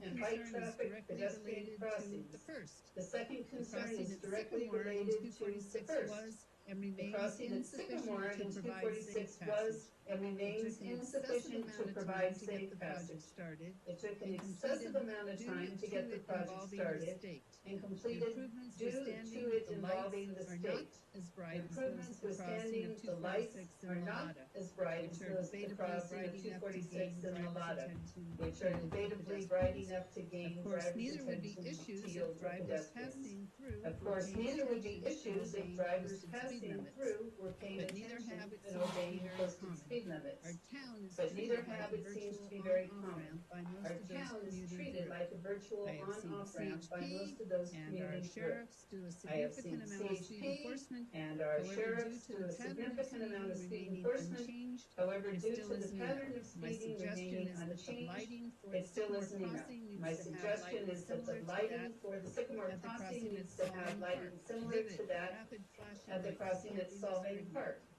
second and bike concern is traffic directly pedestrian related to crossings. the first. The second The concern crossing is at directly Sycamore in related to the 246 first. was and The remains crossing at insufficient Sycamore to in provide 246 safe was passage. and It remains took an excessive insufficient amount to of provide time to get safe the project passage. started It took an and excessive completed amount of due time to to get the it project involving the started state. and The completed improvements due withstanding to it the involving lights the are not state. as The bright as those improvements at the crossing withstanding of the lights 246 are in not Malata, as bright as which are those at the debatably crossing of bright enough to 246 gain in drivers' Malata, attention which to are yield debatably pedestrians. bright enough to gain Of course, drivers' neither would be attention issues to if yield for drivers pedestrians. passing through Of were course, paying neither would be attention and issues if obeying drivers posted speed passing limits. through were paying But neither attention habit and seems to be obeying very posted common. speed limits. Our town is But neither treated like a habit seems virtual to be very on-off common. ramp by most Our of those town is commuters treated route. like a virtual I have seen on-off ramp by most CHP of those and our commuters' route. sheriffs do a I have seen significant amount of speed CHP enforcement. and our However, due sheriffs to do the a pattern of significant amount of speeding speed remaining enforcement. unchanged, However, it due still to is the Nino. pattern of My speeding suggestion remaining is that the unchanged, lighting for it the still Sycamore is Nino. crossing My needs to have suggestion lighting is that similar the to lighting that for the Sycamore at the crossing crossing at needs to have Solving lighting Park. similar Vivid, to that rapid flashing at the lights crossing at can't be Solving discerned Park.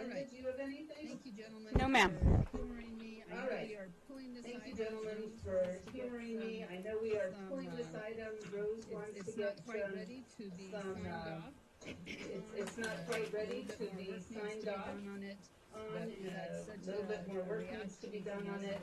Linda, do you have anything? Thank you, gentlemen. No, ma'am. For humoring me. I All know right. we are pulling this Thank you, item. gentlemen, Rose for wants to get humoring some- me. I know we are some, pulling this item. Rose wants to It's get not quite ready to be some, signed off. it's not quite ready to be signed off. On it. On, We've had such a little bit more work needs to be done on it,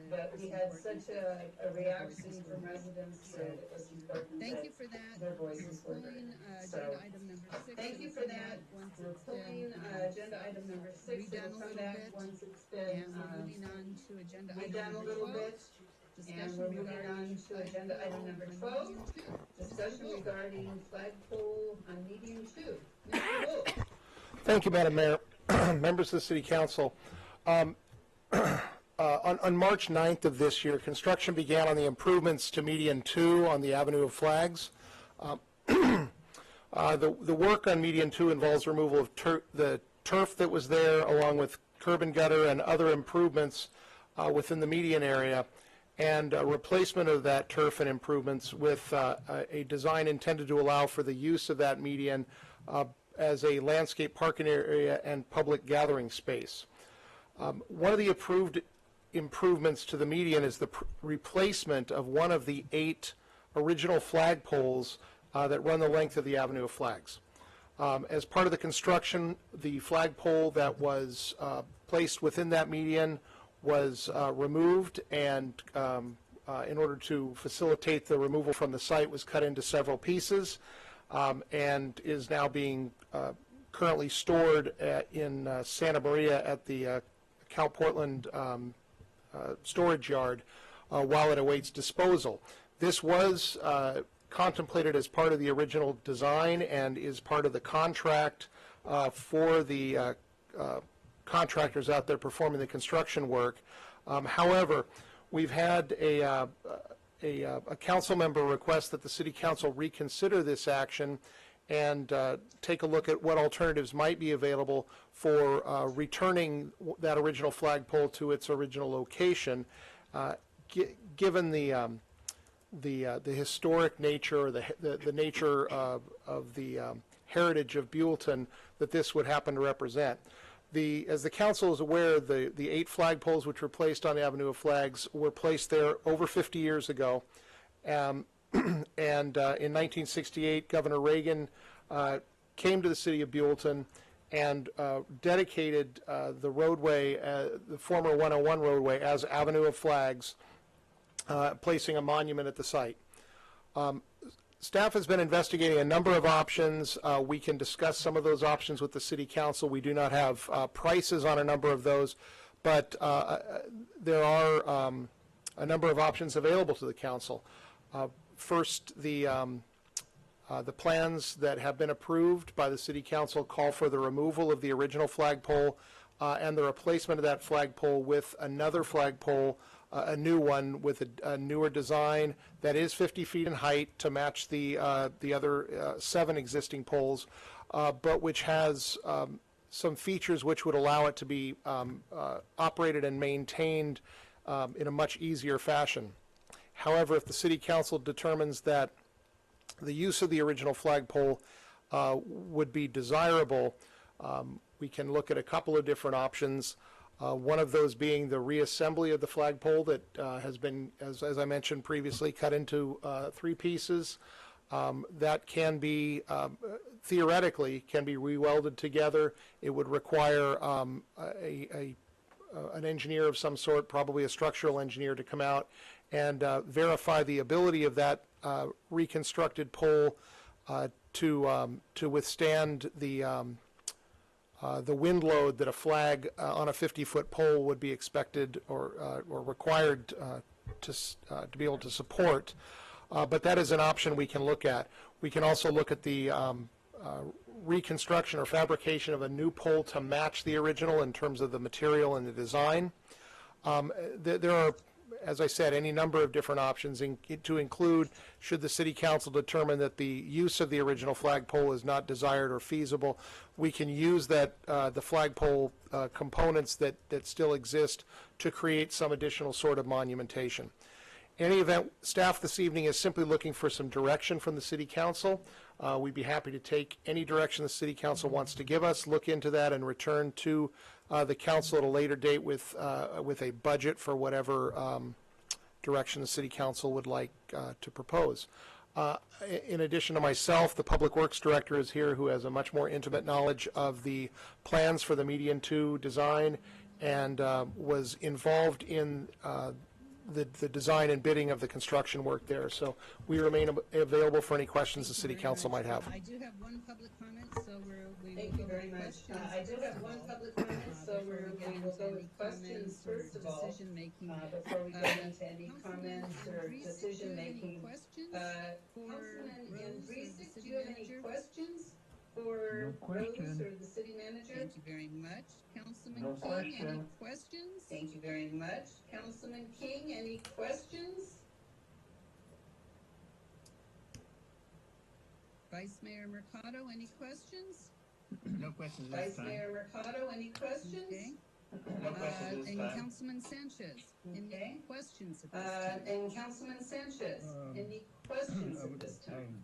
but we had such a reaction from residents that it was important. Thank you for that. Their voices were We're pulling heard. agenda item number 6. Thank you for that. We're pulling agenda item number 6. It'll come back once it's been, And we're moving on to agenda redone item a number little 12. bit. And we're moving on to agenda item number 12, discussion regarding flagpole on median 2. Mr. Wolf. Thank you, Madam Mayor. Members of the City Council. On March 9th of this year, construction began on the improvements to median 2 on the Avenue of Flags. The work on median 2 involves removal of the turf that was there, along with curb and gutter and other improvements within the median area, and replacement of that turf and improvements with a design intended to allow for the use of that median as a landscape parking area and public gathering space. One of the approved improvements to the median is the replacement of one of the 8 original flagpoles that run the length of the Avenue of Flags. As part of the construction, the flagpole that was placed within that median was removed, and in order to facilitate the removal from the site, was cut into several pieces, and is now being currently stored in Santa Maria at the Cal Portland storage yard while it awaits disposal. This was contemplated as part of the original design and is part of the contract for the contractors out there performing the construction work. However, we've had a council member request that the City Council reconsider this action and take a look at what alternatives might be available for returning that original flagpole to its original location, given the historic nature, or the nature of the heritage of Buellton that this would happen to represent. As the council is aware, the 8 flagpoles which were placed on the Avenue of Flags were placed there over 50 years ago. And in 1968, Governor Reagan came to the city of Buellton and dedicated the roadway, the former 101 roadway, as Avenue of Flags, placing a monument at the site. Staff has been investigating a number of options. We can discuss some of those options with the City Council. We do not have prices on a number of those, but there are a number of options available to the Council. First, the plans that have been approved by the City Council call for the removal of the original flagpole and the replacement of that flagpole with another flagpole, a new one with a newer design that is 50 feet in height to match the other 7 existing poles, but which has some features which would allow it to be operated and maintained in a much easier fashion. However, if the City Council determines that the use of the original flagpole would be desirable, we can look at a couple of different options. One of those being the reassembly of the flagpole that has been, as I mentioned previously, cut into 3 pieces. That can be, theoretically, can be re-welded together. It would require an engineer of some sort, probably a structural engineer, to come out and verify the ability of that reconstructed pole to withstand the wind load that a flag on a 50-foot pole would be expected or required to be able to support. But that is an option we can look at. We can also look at the reconstruction or fabrication of a new pole to match the original in terms of the material and the design. There are, as I said, any number of different options, to include, should the City Council determine that the use of the original flagpole is not desired or feasible, we can use that the flagpole components that still exist to create some additional sort of monumentation. In any event, staff this evening is simply looking for some direction from the City Council. We'd be happy to take any direction the City Council wants to give us, look into that, and return to the Council at a later date with a budget for whatever direction the City Council would like to propose. In addition to myself, the Public Works Director is here, who has a much more intimate knowledge of the plans for the Median 2 design and was involved in the design and bidding of the construction work there. So we remain available for any questions the City Council might have. I do have one public comment, so we Thank you very much. I do have one public comment, so we will go with questions first of all. Decision making. Before we get into any comments or decision making. Councilman Andresic, do you have any questions for Rose or the City Manager? Thank you very much. Councilman No King, question. any questions? Thank you very much. Councilman King, any questions? Vice Mayor Mercado, any questions? No questions this Vice time. Mayor Mercado, any questions? Okay. No questions this And time. Councilman Sanchez, any Okay. questions at this time? And Councilman Sanchez, any questions at this time?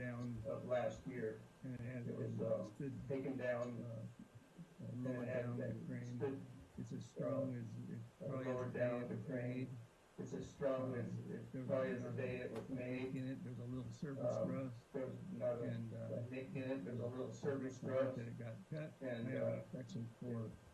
down of last year. and it has It was stood taken down, lower down the frame. stood It's as strong as it probably lower is the down day the it was frame. made. It's as strong as There was probably as not the day it was a made. nick in it. There's a little surface rust. There's not And a nick in it. There's a little surface sorry rust. that it got cut. And I have an affection for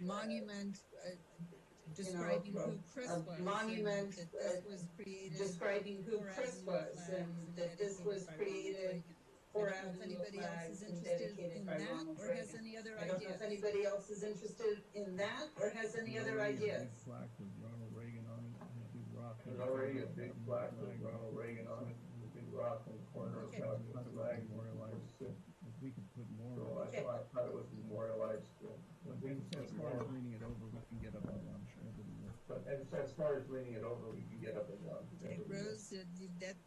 monument describing who Chris was, monument and that this was created describing who for Chris Avenue was, flags and that this was by Ronald created Reagan. for I don't know if Avenue anybody else flags is and interested dedicated in by that Ronald or Reagan. has any other I don't know if ideas? anybody else is interested in that or has any other There's already a ideas. big plaque with Ronald Reagan on it, and a big rock. There's already a big plaque with Ronald Reagan on it, and a big rock in the corner of Okay. the I thought it was flag. memorialized. If we could put more. So that's why I thought it was memorialized. But then as far as reading it over, we can get up on one, sure. But as far as leaning it over, we can get up and down. Okay, Rose,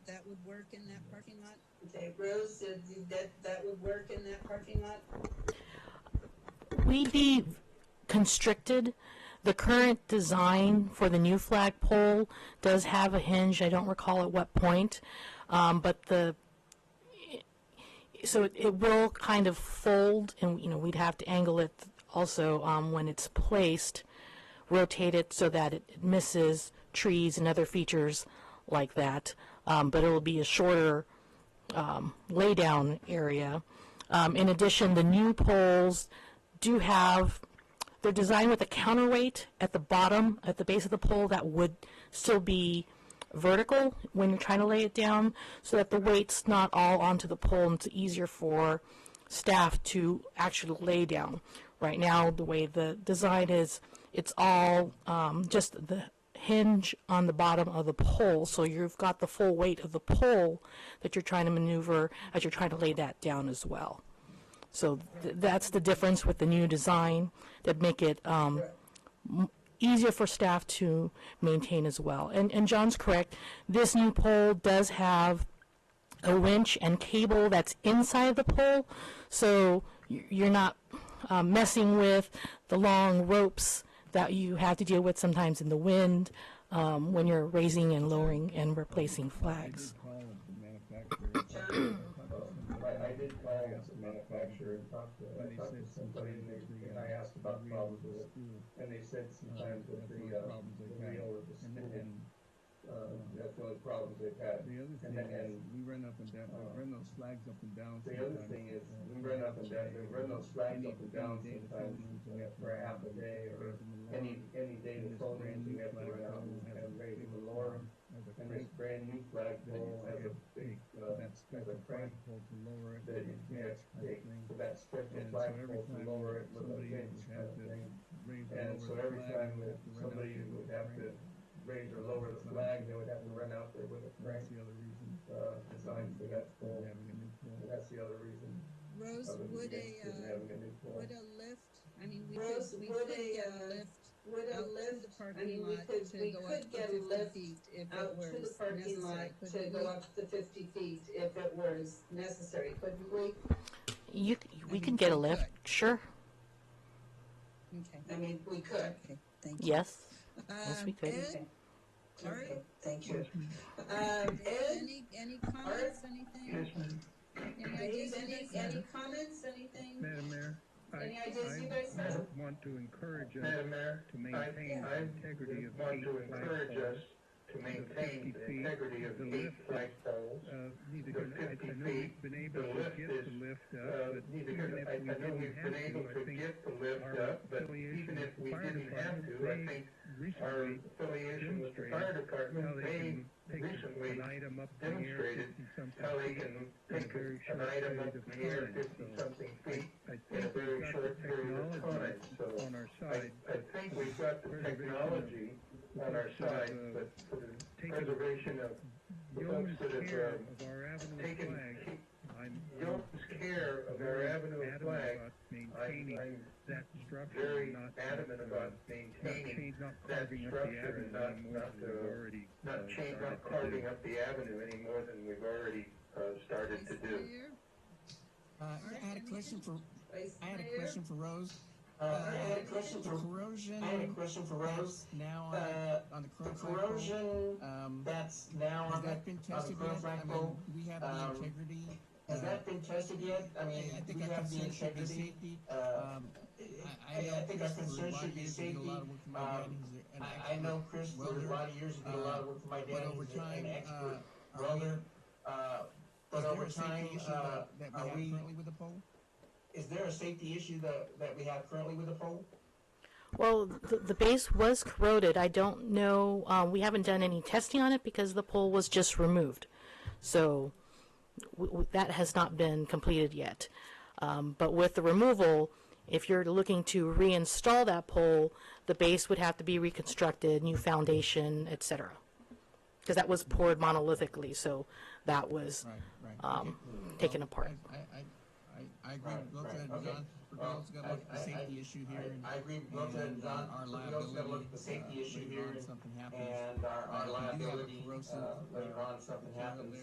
that would work in that parking lot? Okay, Rose, that would work in that parking lot? We'd be constricted. The current design for the new flagpole does have a hinge. I don't recall at what point, but so it will kind of fold, and we'd have to angle it also when it's placed, rotate it so that it misses trees and other features like that. But it will be a shorter lay down area. In addition, the new poles they're designed with a counterweight at the bottom, at the base of the pole, that would still be vertical when you're trying to lay it down, so that the weight's not all onto the pole and it's easier for staff to actually lay down. Right now, the way the design is, it's all just the hinge on the bottom of the pole, so you've got the full weight of the pole that you're trying to maneuver as you're trying to lay that down as well. So that's the difference with the new design that make it easier for staff to maintain as well. And John's correct, this new pole does have a winch and cable that's inside the pole, so you're not messing with the long ropes that you have to deal with sometimes in the wind when you're raising and lowering and replacing flags. I did call the manufacturer and talk to somebody, and I asked about problems with it, and they said sometimes with the wheel or the spool, that's the only problems they've had. The other thing is, we run up and down, we run those flags up and down. The other thing is, we run up and down, we run those flags up and down sometimes for a half a day or any day the phone rings, we have to run out and raise the lower. And this brand new flagpole has a big, has a crank that you can't take, so that stretches flagpole to lower it with a hinge kind of thing. And so every time that somebody would have to raise or lower the flag, they would have to run out there with a crank designed for that pole. And that's the other reason. Rose, would a lift, I mean, we could get a lift Would a out to lift, the I parking mean, lot to go up to get a 50 lift feet if it out was to the parking lot necessary, to couldn't go we? up to 50 feet if it was necessary, couldn't we? We can get a lift, sure. Okay. I mean, we could. Okay, thank you. Yes. Yes, we could. Ed, Art, Okay, thank you. Ed, Ed, any comments, anything? Any ideas, any comments, anything? Madam Mayor, Any ideas you guys I have? want to encourage us Madam Mayor, to maintain the integrity of want eight to encourage us flagpoles. to maintain the integrity of The the 8 lift, flagpoles. Need to The get, I 50 know feet, we've been able the to lift get is, the lift up, but need to even get, if I we know didn't we've have been able to, I to think get the lift our up, but affiliation even if with the we fire didn't have department, to, I they think our recently affiliation with the demonstrated fire how department, they they can take recently an item up in the air demonstrated 50-something how they feet can in a take very an short item up period of in the air time. 50-something feet I in a think very we've got short the period of technology time. So on our side. I think we've got the technology on our side, but for the preservation of the folks Yeoman's that care have of our avenue taken flag. I'm yeoman's care of our avenue adamant flag. about maintaining I'm that structure, very not adamant about maintaining not that carving up the structure and avenue any more than we've already not carving up the avenue any more than we've already started to do. I had a question for Rose. I had a question for Rose. Now on the current Corrosion flagpole, that's now has on that been the tested current yet? I mean, flagpole. do we have the integrity? Has that been tested yet? I mean, I think we our have the concern should be integrity. safety. I think our concern should be safety. I know Chris for a lot of years, he did a lot of work for my dad. But over He's time, an expert are welder. But is there over a safety time, issue that we have currently with the pole? is there a safety issue that we have currently with the pole? Well, the base was corroded. I don't know. We haven't done any testing on it because the pole was just removed. So that has not been completed yet. But with the removal, if you're looking to reinstall that pole, the base would have to be reconstructed, new foundation, etc. Because that was poured monolithically, so that was taken apart. I agree with both Ed and John. We also got to look at the safety issue here. I agree with both Ed and John. We also got to look at the safety issue here and our liability later on if something happens.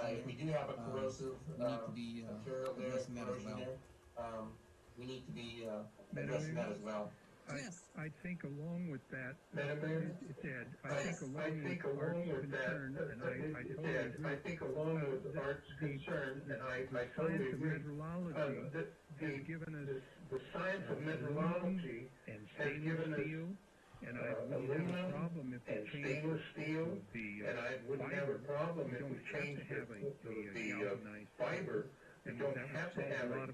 If we do have a corrosive material there, corrosion there, we need to be addressing that as well. I think along with that, Madam Mayor? it's Ed, I think along with concern, and I totally agree. I think along with Art's concern, and I totally agree. Has given us the science of meteorology and has given us steel, and I wouldn't have a problem if we changed stainless steel, the and I wouldn't have a problem if we changed the fiber. You don't have to have a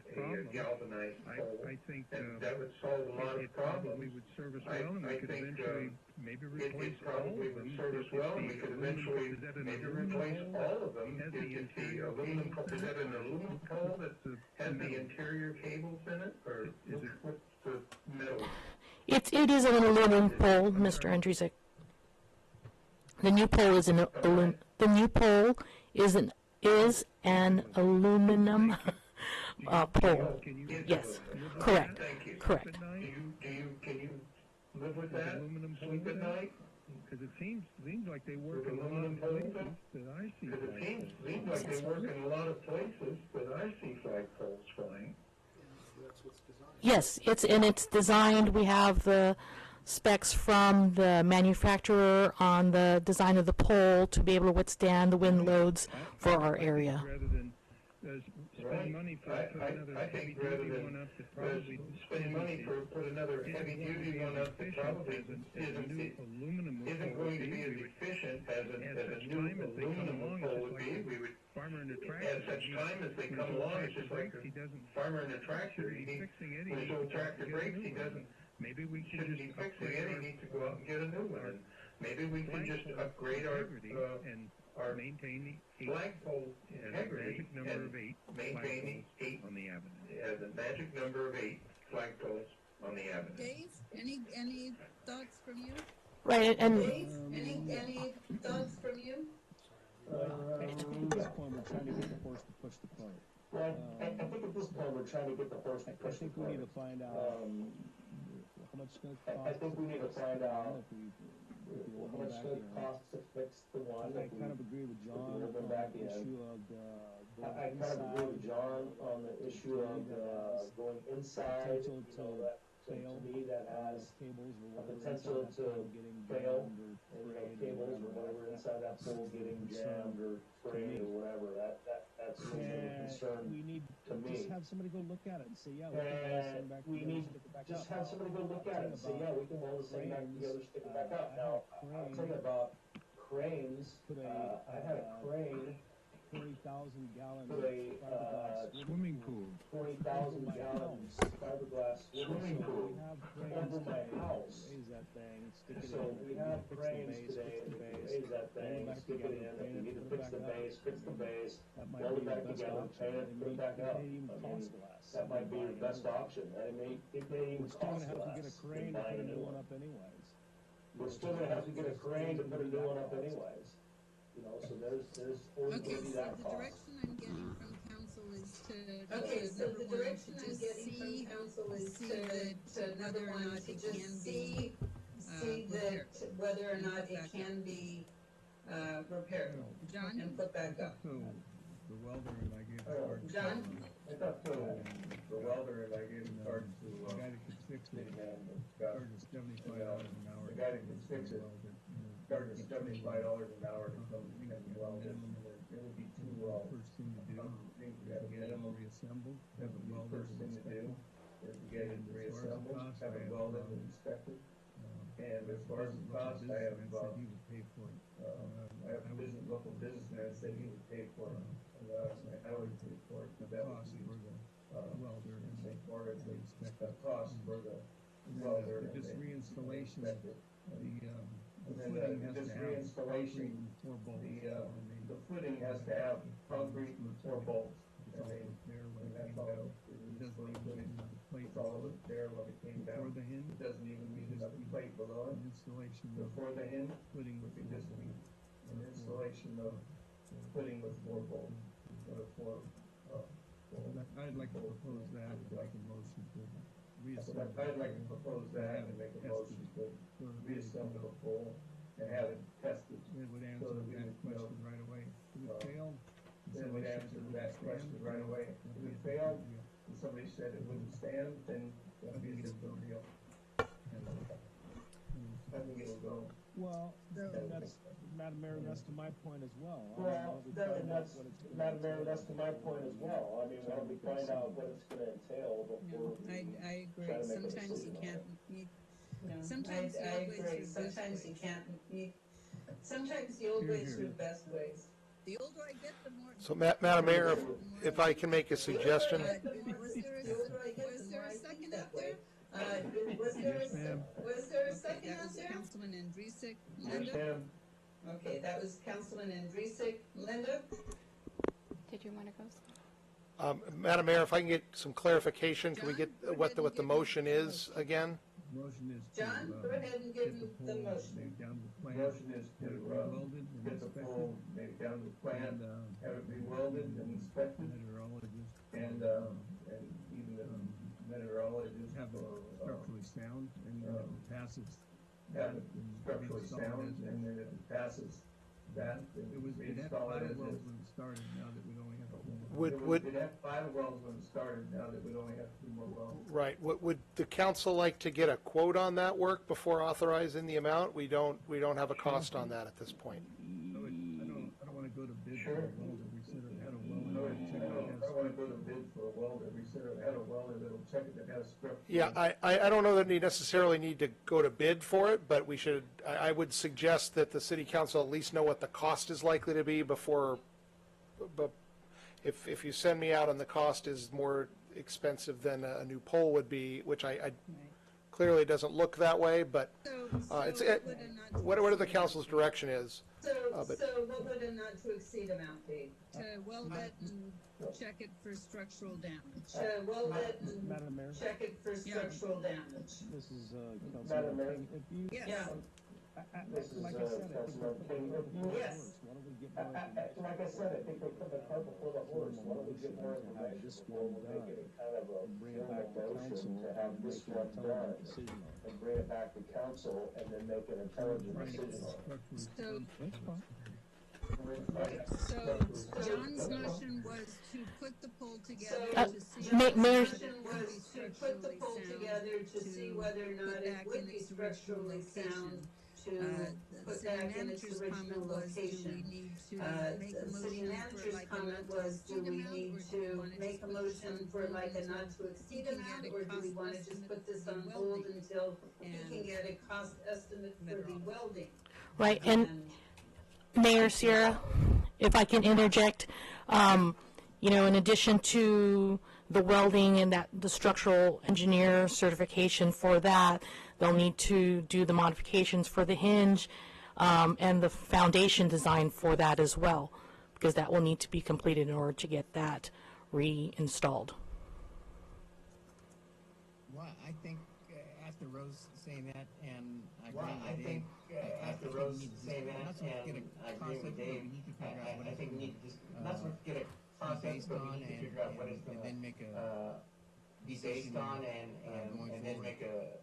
galvanized pole, I think and that would solve a lot of it problems. probably would serve us well, and we could eventually maybe replace it all probably of them. would serve us well, and we could eventually Is that an maybe aluminum replace pole all of them. that has the If the interior aluminum, cables is in that it? an aluminum pole that has the interior cables in it, or what's the metal? It is an aluminum pole, Mr. Andrzejczyk. The new pole is an aluminum pole. Yes, correct. Correct. Can you live with that? Sleep at night? Because it seems like they work in a lot of places that I see. Because it seems like they work in a lot of places that I see flagpoles flying. Yes, it's designed. We have the specs from the manufacturer on the design of the pole to be able to withstand the wind loads for our area. Rather than spend money for another heavy duty one up that probably spend money for put another heavy duty one up that probably isn't going to be as efficient as a new aluminum pole would be. We would farmer in a tractor. At such time as they come along, it's just like a farmer in a tractor. When his old tractor breaks, he doesn't. Maybe we can shouldn't be fixing it. He needs to go out and get a new one. Maybe we can just upgrade our maintain the flagpole integrity magic number of 8 maintain the 8 on the avenue. The magic number of 8 flagpoles on the avenue. Dave, any thoughts from you? Right, and Dave, any thoughts from you? At this point, we're trying to get the horse to push the cart. Well, I think at this point we're trying to get the horse to push the cart. I think we need to find out how much it's going to cost. I think we need to find out how much it's going to cost to fix the one. I kind of agree with John on the issue of I kind of agree with John on the issue of going inside. To me, that has a potential to fail, and cables or whatever inside that pole getting jammed or frayed or whatever. That's a little concern we need to me. Just have somebody go look at it and say, yeah, we need just have somebody go look at it and say, yeah, we can weld this thing back together, stick it back up. Now, I'll tell you about cranes. I had a crane. 20,000-gallon swimming pool. 20,000 gallons fiberglass swimming pool over my house. So we have cranes today that can raise that thing, stick it in. If we need to fix the base, weld it back together, paint it, put it back up. I mean, that might be the best option. It may even cost less than buying a new one. We're still going to have to get a crane to put a new one up anyways. You know, so there's always going to be that cost. Direction I'm getting from council is to So the direction I'm getting from council is to number one, to just see that whether or not it can be repaired and put back up. The welder and I gave John? I thought the welder and I gave the card to the guy that could fix it. Charges $75 an hour. The guy that could fix it charges $75 an hour to come and weld it. It would be too well. First thing to do is get them reassembled. Have a welder First thing to do is to get it reassembled, have it welded and inspected. And as far as the cost, I have he would pay for it. I have a local businessman say he would pay for it. I would pay for it. But that would be welder and the cost for the welder. Just reinstallation. The And footing has this to have reinstallation, four bolts. the footing has to have concrete and 4 bolts. I mean, that's all. doesn't even meet another plate below it. there when it came down. Before the hinge, It doesn't even meet another plate below it. an installation of Before the hinge, footing would be just an installation of footing with 4 bolts. Or 4, I'd like to propose that and make a motion to reassemble. I'd like to propose that and make a motion to reassemble the pole and have it tested. It would answer So that we that would know. question right away. If it failed, Then we'd answer that question right away. If it failed, and somebody said it wouldn't stand, then that'd be a different deal. I think it'll go. Well, that's, Madam Mayor, that's to my point as well. Well, Madam Mayor, that's to my point as well. I mean, when we find out what it's gonna entail before we I agree. try to make a Sometimes you decision on can't it. meet, No, sometimes the I old ways agree. are best Sometimes you ways. can't meet, sometimes the old ways are the best ways. The older I get, the more. So, Madam Mayor, if I can make a suggestion. Was there a second out there? Was there Yes, ma'am. a second That out was there? Councilman Andrusik. Yes, Linda? ma'am. Okay, that was Councilman Andrusik. Linda? Did you want to go? Madam Mayor, if I can get some clarification, can we get what the motion is again? motion is to, John, go ahead and give get the the pole motion. maybe down to the plant. Motion is to, Have it re-welded and get the inspected, pole maybe down to the plant, and, have it re-welded and inspected, meteorologist and even the meteorologist have it structurally sound, and then if it passes. have it then structurally reinstall it sound, as is. and then if it passes that, then It had reinstall 5 it as wells is. when it started, now that we only have 4. It had 5 wells when it started, now that we only have 2 more wells. Right. Would the council like to get a quote on that work before authorizing the amount? We don't have a cost on that at this point. I don't want to go to bid for Sure. a welder. We said it had a I welder. Check it don't wanna go to bid for a welder, we said it had a welder that'll check it, that has structure. Yeah, I don't know that we necessarily need to go to bid for it, but we should, I would suggest that the city council at least know what the cost is likely to be before, but if you send me out and the cost is more expensive than a new pole would be, which I clearly doesn't look that way, but whatever the council's direction is. So what would a not to exceed amount be? To weld it and check it for structural damage. To weld it and Madam Mayor, check it for structural damage. this is, Madam Councilman Mayor? King, if you, Yeah. like I said, I think we're putting the cart before the Yes. horse. Why don't we get more information? Like I said, I think we're putting the cart before the horse, why don't we get more To have information this before one we done, make it kind of a and bring it back to formal council, motion to have and this make an one done, intelligent decision on it. and bring it back to council, and then make an intelligent decision on it. So, That's fine. so John's motion was to put the pole together Uh, to see. Ma- Mayor- Motion was to put the pole together to see whether or not it would be structurally sound to put City back in its manager's original comment was, do we location. need to make a The city motion for manager's like a comment not to was, do exceed we amount, need or do to we wanna make just a put this motion on for hold like a until not to exceed he can amount, get a or do we cost wanna just estimate put this for on the hold welding until he and can get a cost estimate for the welding? Right, and Mayor Sierra, if I can interject, in addition to the welding and the structural engineer certification for that, they'll need to do the modifications for the hinge, and the foundation design for that as well, because that will need to be completed in order to get that reinstalled. Well, I think after Rose saying that, and I agree Well, with I Dave, think, after Rose we need to saying just- that, not so much and get a I agree concept, with but Dave, we need to figure out what I it's think we gonna, need to just, not so much get a concept, based but we on need to and- figure out what it's and gonna, then make a be based on and going then forward. make a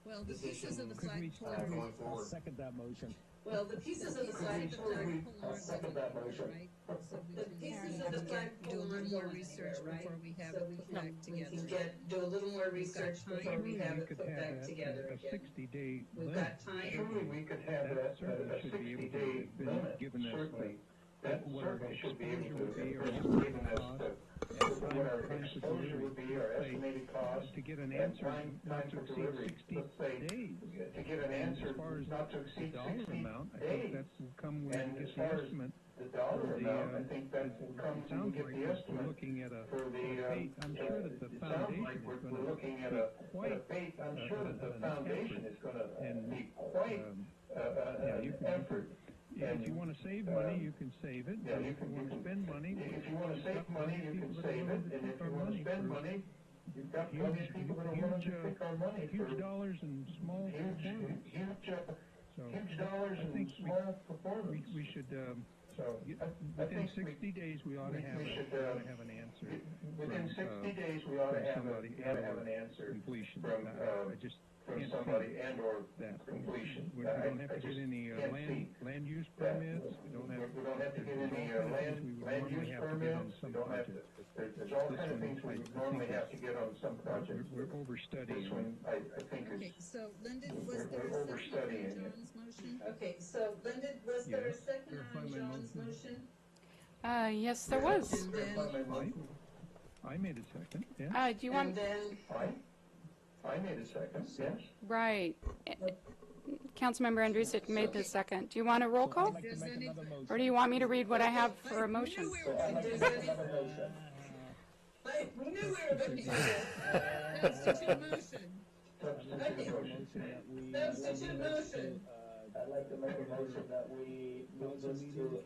Well, the pieces of the decision, flagpole, going I'll forward. second that motion. Well, the pieces of the flagpole, I'll second that motion. right? So we the can pieces of the do flagpole a aren't little more going research anywhere, right? before we have So it we put can, back we can together. do a little more research time. before we have We it could put have back that together a again. 60-day We've limit. got time. Surely we could have That a certainly should be able to 60-day have been limit, given us certainly. the, That what our certainly should be able exposure to, would be, or have estimated given us cost, what our time for exposure delivery. would be, our Let's say, estimated cost, to get an and answer time not to for exceed delivery. 60 Let's say, days. to get an answer As far as not to the exceed dollar 60 amount, I think days. that's will come when And we as get the far as estimate. the dollar for the, amount, I think that will come it when we sounds get like the we're estimate looking at a for the, bait. I'm sure that the it sounds foundation like is we're going to looking at be a quite bait. I'm sure that the an foundation effort. is gonna And, be quite you an can, effort. if you want to save money, you can save it. Yeah, If you want to spend money, if you want to save money, you can save it, and if you want to spend money, You've got plenty of people that are willing to take our money for huge dollars and small performance. Huge dollars and small performance. We should, I within think 60 days, we ought to have an answer. Within from, 60 days, we ought to have an answer completion. from I just can't somebody see and or that. completion. We don't have to get any land use permits. We don't have to get any land use permits. We don't have to. There's all kinds of things we would normally have to get on some projects. We're overstudying. This one, I think Okay, is. so Linda, was there a second on John's motion? Okay, so Linda, was there a second on Verify my John's motion? Yes, there was. And then, I made a second, yeah. Do you want? And then, I made a second, yes. Right. Councilmember Andrusik made the second. Do you want a roll call? does any, Or do you want me to read what I have for a motion? we knew we were going to do this. substitute motion? Substitute motion. I'd like to make a motion that we move this to,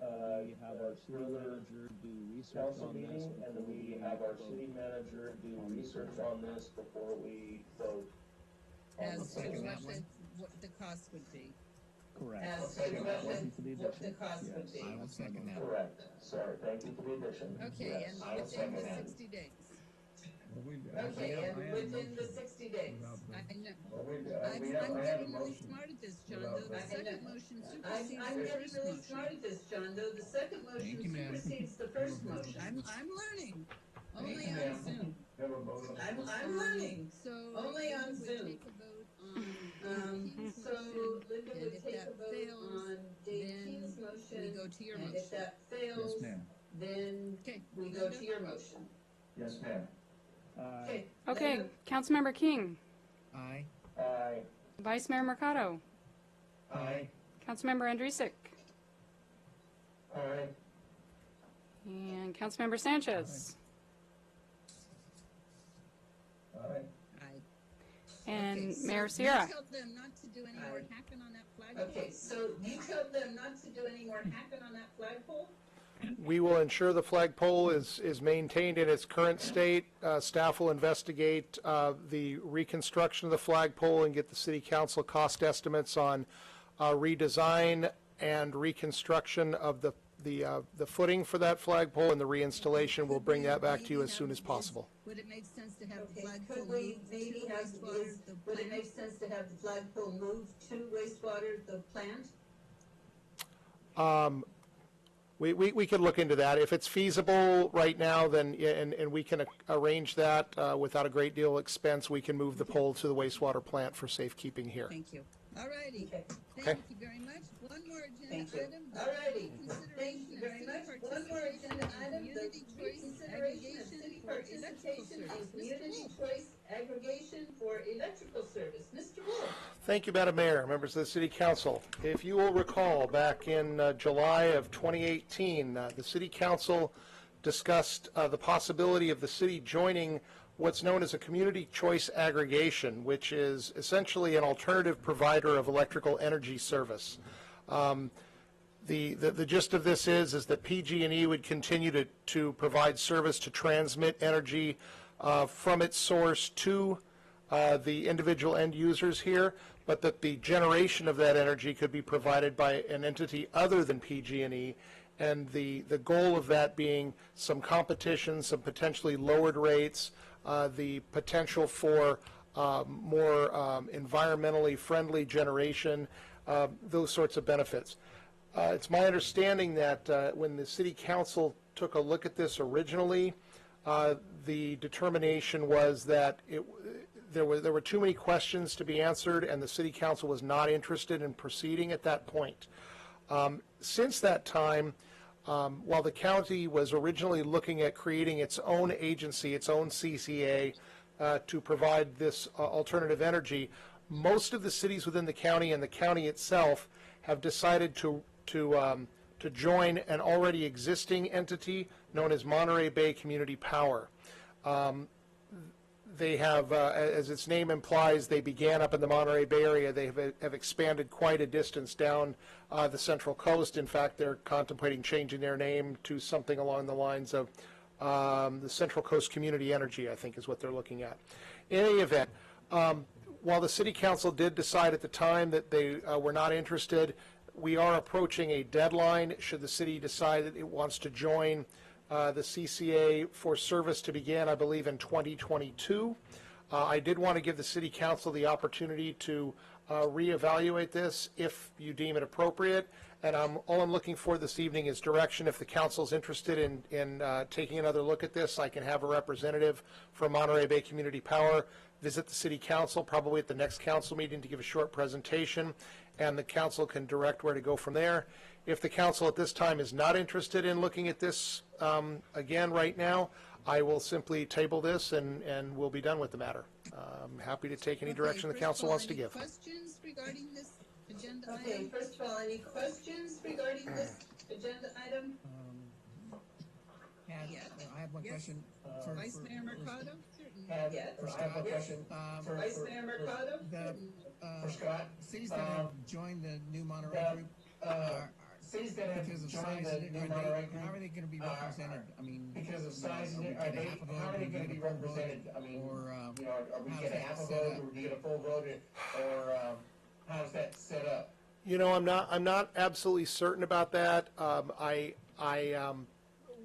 have our city manager do research council on this. meeting, and we have our city manager do research on this before we vote. As to what the cost would be. Correct. As to what the cost would be. I will second that. Correct. Sorry, thank you for the addition. Okay, Yes, and I will within second the that. 60 days. Okay, and within the 60 days. I know. Well, I'm we have a getting really motion. smart at this, John, though. The second motion supersedes I'm the getting first really motion. smart at this, John, though. The second motion Thank you, ma'am. supersedes the first motion. I'm learning. Only Thank you, on ma'am. Zoom. Have a vote on this. I'm learning. So Only on Linda would Zoom. take a vote on Keith's So motion, Linda and would if take that a vote fails, on Dave then Keen's we motion. go to your And motion. if that fails, Yes, ma'am. then Okay, we go Linda? to your motion. Yes, ma'am. Okay. Okay, Linda? Councilmember King, Aye. Aye. Vice Mayor Mercado, Aye. Councilmember Andrusik, Aye. and Councilmember Sanchez, Aye. Aye. and Okay, so Mayor you Sierra. tell them not to do any more Aye. hacking on that flagpole. Okay, so you tell them not to do any more hacking on that flagpole? We will ensure the flagpole is maintained in its current state. Staff will investigate the reconstruction of the flagpole and get the city council cost estimates on redesign and reconstruction of the footing for that flagpole and the reinstallation. We'll bring that back to you as soon as possible. Would it make sense to have the Okay, flagpole could we moved to maybe have, wastewater, the would it plant? make sense to have the flagpole moved to wastewater, the plant? We could look into that. If it's feasible right now, then, and we can arrange that without a great deal of expense, we can move the pole to the wastewater plant for safekeeping here. Thank you. All righty. Okay. Thank you very much. One more agenda Thank you. item. All righty. Thank Consideration you of very city much. One more agenda participation in item, the community choice reconsideration of aggregation city for electrical participation in service. Mr. community Wolf. choice aggregation for electrical service. Mr. Wolf? Thank you, Madam Mayor, members of the City Council. If you will recall, back in July of 2018, the City Council discussed the possibility of the city joining what's known as a community choice aggregation, which is essentially an alternative provider of electrical energy service. The gist of this is that PG&E would continue to provide service to transmit energy from its source to the individual end users here, but that the generation of that energy could be provided by an entity other than PG&E, and the goal of that being some competition, some potentially lowered rates, the potential for more environmentally friendly generation, those sorts of benefits. It's my understanding that when the City Council took a look at this originally, the determination was that there were too many questions to be answered, and the City Council was not interested in proceeding at that point. Since that time, while the county was originally looking at creating its own agency, its own CCA, to provide this alternative energy, most of the cities within the county and the county itself have decided to join an already existing entity known as Monterey Bay Community Power. They have, as its name implies, they began up in the Monterey Bay area. They have expanded quite a distance down the Central Coast. In fact, they're contemplating changing their name to something along the lines of the Central Coast Community Energy, I think is what they're looking at. In any event, while the City Council did decide at the time that they were not interested, we are approaching a deadline should the city decide that it wants to join the CCA for service to begin, I believe, in 2022. I did want to give the City Council the opportunity to reevaluate this if you deem it appropriate, and all I'm looking for this evening is direction. If the council's interested in taking another look at this, I can have a representative from Monterey Bay Community Power visit the City Council probably at the next council meeting to give a short presentation, and the council can direct where to go from there. If the council at this time is not interested in looking at this again right now, I will simply table this and we'll be done with the matter. I'm happy to take any direction the council wants to give. Questions regarding this agenda item? Okay, first of all, any questions regarding this agenda item? I have one question. Vice Mayor Mercado? Yes. For I have a question. Vice Mayor Mercado? For Scott. Cities that have joined the new Monterey group, cities that have because of joined size, the new Monterey how are they going to be represented? I mean, because of size, are we how getting half a vote, are they going to be represented? I mean, are we getting half a vote, or do we get a full vote, or how's that set up? You know, I'm not absolutely certain about that. I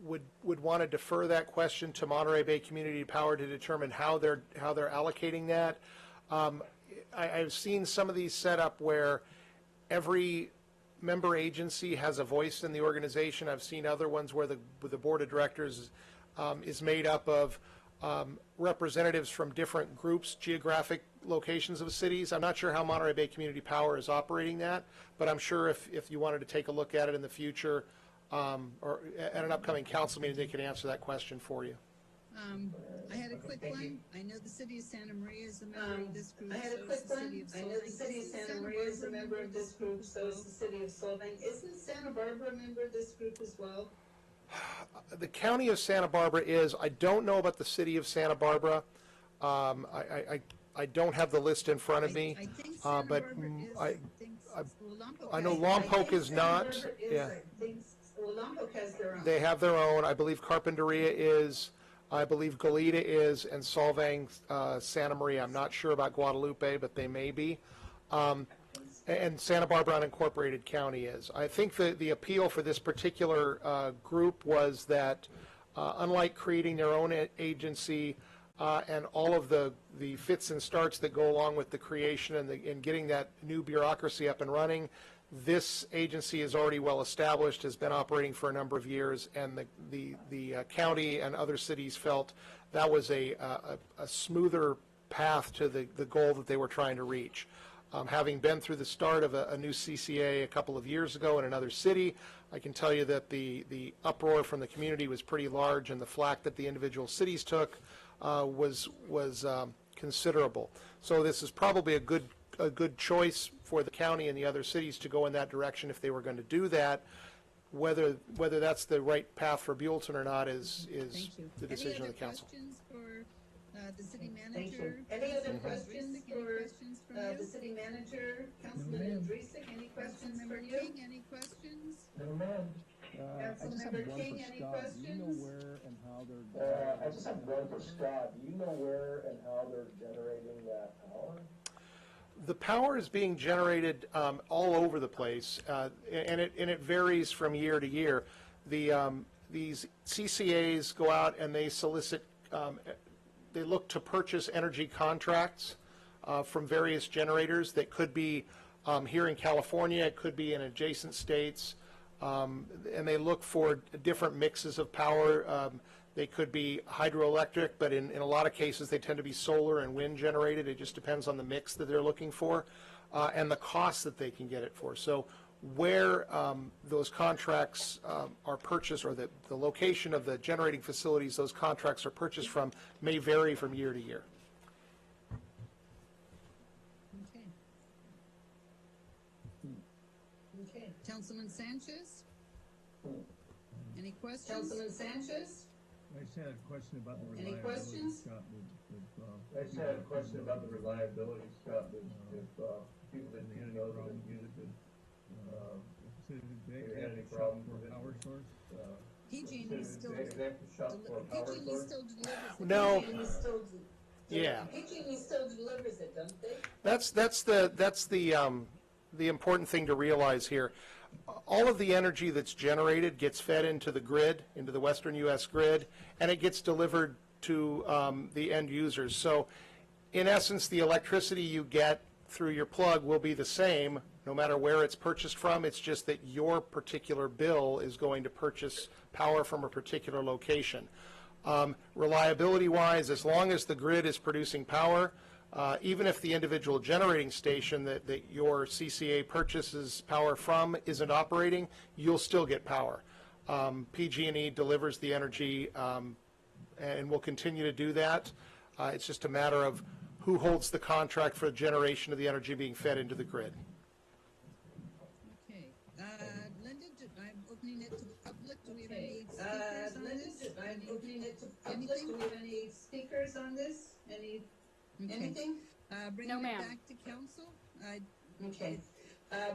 would want to defer that question to Monterey Bay Community Power to determine how they're allocating that. I've seen some of these set up where every member agency has a voice in the organization. I've seen other ones where the board of directors is made up of representatives from different groups, geographic locations of cities. I'm not sure how Monterey Bay Community Power is operating that, but I'm sure if you wanted to take a look at it in the future or at an upcoming council meeting, they could answer that question for you. I had a quick one. I know the city of Santa Maria is a member of this group. I had a quick one. I know the city of Santa Maria is a member of this group, so is the city of Solvang. Isn't Santa Barbara a member of this group as well? The county of Santa Barbara is. I don't know about the city of Santa Barbara. I don't have the list in front of me, I think Santa but Barbara I know Lompoc is not. Yeah, Well, Lompoc has their own. they have their own. I believe Carpinteria is. I believe Goleta is, and Solvang, Santa Maria. I'm not sure about Guadalupe, but they may be. And Santa Barbara Unincorporated County is. I think the appeal for this particular group was that, unlike creating their own agency and all of the fits and starts that go along with the creation and getting that new bureaucracy up and running, this agency is already well established, has been operating for a number of years, and the county and other cities felt that was a smoother path to the goal that they were trying to reach. Having been through the start of a new CCA a couple of years ago in another city, I can tell you that the uproar from the community was pretty large, and the flack that the individual cities took was considerable. So this is probably a good choice for the county and the other cities to go in that direction if they were going to do that. Whether that's the right path for Buellton or not is the decision of the council. Any other questions for the city manager? Thank you. Any other questions for the city manager? Councilman Andrusik, any questions for you? King, any questions? No, ma'am. I just have Councilmember one King, for any Scott. Do you know questions? where and how they're? I just have one for Scott. Do you know where and how they're generating that power? The power is being generated all over the place, and it varies from year to year. These CCAs go out and they solicit, they look to purchase energy contracts from various generators that could be here in California, it could be in adjacent states, and they look for different mixes of power. They could be hydroelectric, but in a lot of cases they tend to be solar and wind generated. It just depends on the mix that they're looking for and the cost that they can get it for. So where those contracts are purchased, or the location of the generating facilities those contracts are purchased from, may vary from year to year. Okay. Councilman Sanchez? Any questions? Councilman Sanchez? I just had a question about the Any reliability. questions? Scott, I just had a question about the reliability, Scott, if people didn't know that use it, they had any shop problems for with it? power source. PG&E still, executive shop for power PG&E source. still delivers it. No. PG&E still, Yeah. PG&E still delivers it, don't they? That's the important thing to realize here. All of the energy that's generated gets fed into the grid, into the Western U.S. grid, and it gets delivered to the end users. So, in essence, the electricity you get through your plug will be the same no matter where it's purchased from. It's just that your particular bill is going to purchase power from a particular location. Reliability-wise, as long as the grid is producing power, even if the individual generating station that your CCA purchases power from isn't operating, you'll still get power. PG&E delivers the energy and will continue to do that. It's just a matter of who holds the contract for the generation of the energy being fed into the grid. Okay. Linda, I'm opening it to public. Do we have any speakers on this? I'm opening it to public. Do we have any speakers on this? Anything? Bringing it back to council. Okay.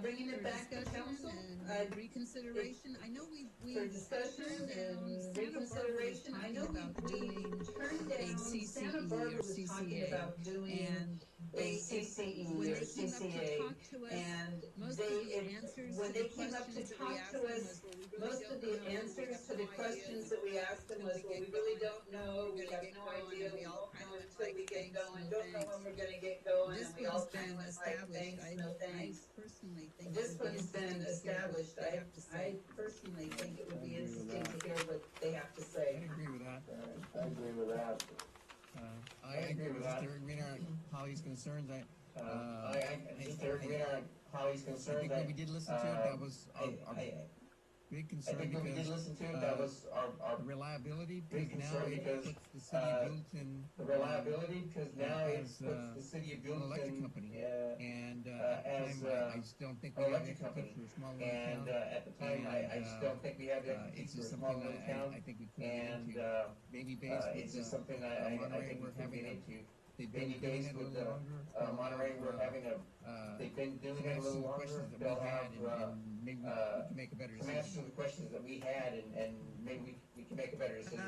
Bringing it back to council. And reconsideration. I know we for discussion and reconsideration. I know we turned down Santa Barbara was talking about doing a CCE or CCA, and when they came up to talk to us, most of the answers to the questions that we asked them was, well, we really don't know, we have no idea, we won't know until we get going, don't know when we're going to get going, and we all kind of went like, thanks, no thanks. This one's been established. I personally think it would be interesting to hear what they have to say. I agree with that. I agree with that. I agree with Mr. Greener on Holly's concerns. Mr. Greener on Holly's concerns. I think when we did listen to it, that was our big concern because the reliability, because now it puts the city of Buellton the reliability, because now it as puts the city of Buellton an electric company, and as I just don't think we have the expertise for a small little town. And at the time, I just don't think we have the it's expertise just for a small something little town. I think we could get And into. Maybe based it's with just something I think we're we could having get into. they've been Maybe doing based it a with little longer. Monterey, we're having a they've been doing it a little longer. Questions that we They'll had, have and maybe we can make a better some answers to decision. the questions that we had, and maybe we can make a better decision.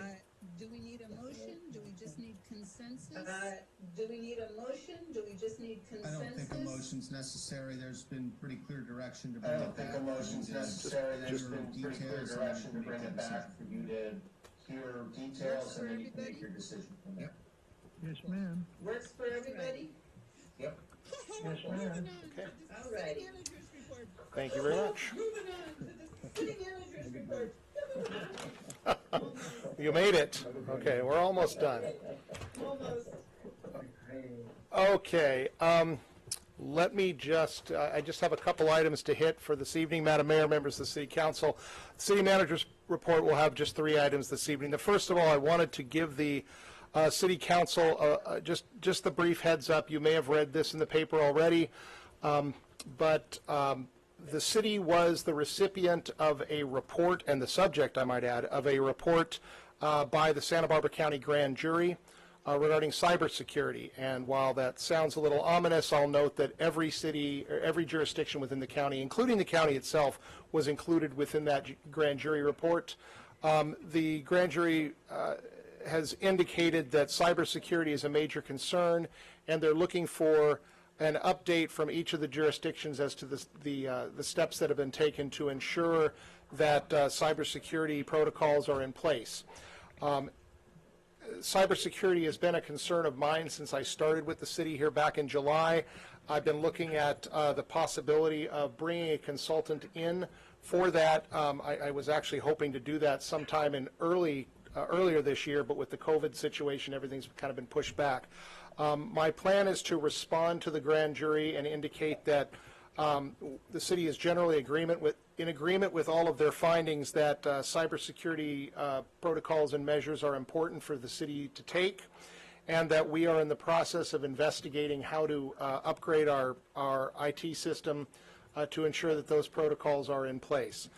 Do we need a motion? Do we just need consensus? Do we need a motion? Do we just need I consensus? don't think a motion's necessary. There's been pretty clear direction to I bring don't it think back. a motion's necessary. There's been pretty clear details direction to and bring it make a back for you to hear details, and then you can make your decision from there. Yes, ma'am. Works for everybody? Yep. Yes, ma'am. Okay. All righty. Thank you very much. Moving on to the city manager's report. You made it. Okay, we're almost done. Almost. Okay, let me just, I just have a couple items to hit for this evening. Madam Mayor, members of the City Council. The City Manager's report will have just 3 items this evening. The first of all, I wanted to give the City Council just the brief heads up. You may have read this in the paper already, but the city was the recipient of a report, and the subject, I might add, of a report by the Santa Barbara County Grand Jury regarding cybersecurity. And while that sounds a little ominous, I'll note that every city, or every jurisdiction within the county, including the county itself, was included within that grand jury report. The grand jury has indicated that cybersecurity is a major concern, and they're looking for an update from each of the jurisdictions as to the steps that have been taken to ensure that cybersecurity protocols are in place. Cybersecurity has been a concern of mine since I started with the city here back in July. I've been looking at the possibility of bringing a consultant in for that. I was actually hoping to do that sometime in earlier this year, but with the COVID situation, everything's kind of been pushed back. My plan is to respond to the grand jury and indicate that the city is generally in agreement with all of their findings that cybersecurity protocols and measures are important for the city to take, and that we are in the process of investigating how to upgrade our IT system to ensure that those protocols are in place.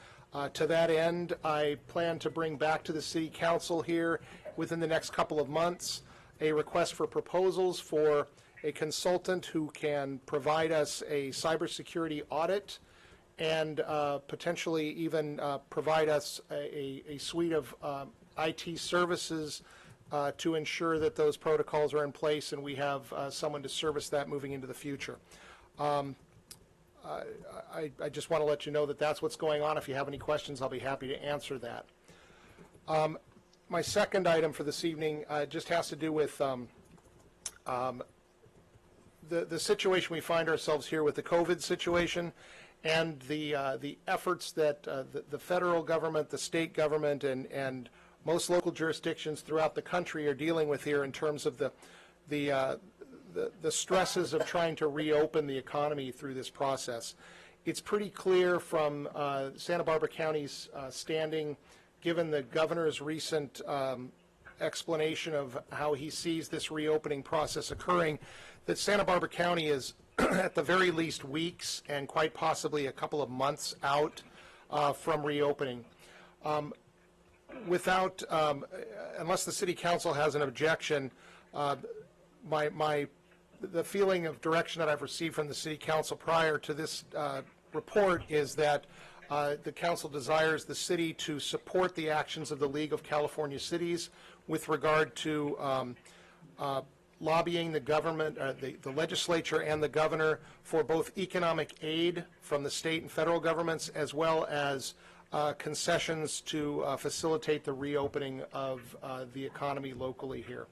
To that end, I plan to bring back to the City Council here within the next couple of months a request for proposals for a consultant who can provide us a cybersecurity audit and potentially even provide us a suite of IT services to ensure that those protocols are in place and we have someone to service that moving into the future. I just want to let you know that that's what's going on. If you have any questions, I'll be happy to answer that. My second item for this evening just has to do with the situation we find ourselves here with the COVID situation and the efforts that the federal government, the state government, and most local jurisdictions throughout the country are dealing with here in terms of the stresses of trying to reopen the economy through this process. It's pretty clear from Santa Barbara County's standing, given the governor's recent explanation of how he sees this reopening process occurring, that Santa Barbara County is at the very least weeks and quite possibly a couple of months out from reopening. Unless the City Council has an objection, the feeling of direction that I've received from the City Council prior to this report is that the Council desires the City to support the actions of the League of California Cities with regard to lobbying the government, the legislature and the governor for both economic aid from the state and federal governments as well as concessions to facilitate the reopening of the economy locally here.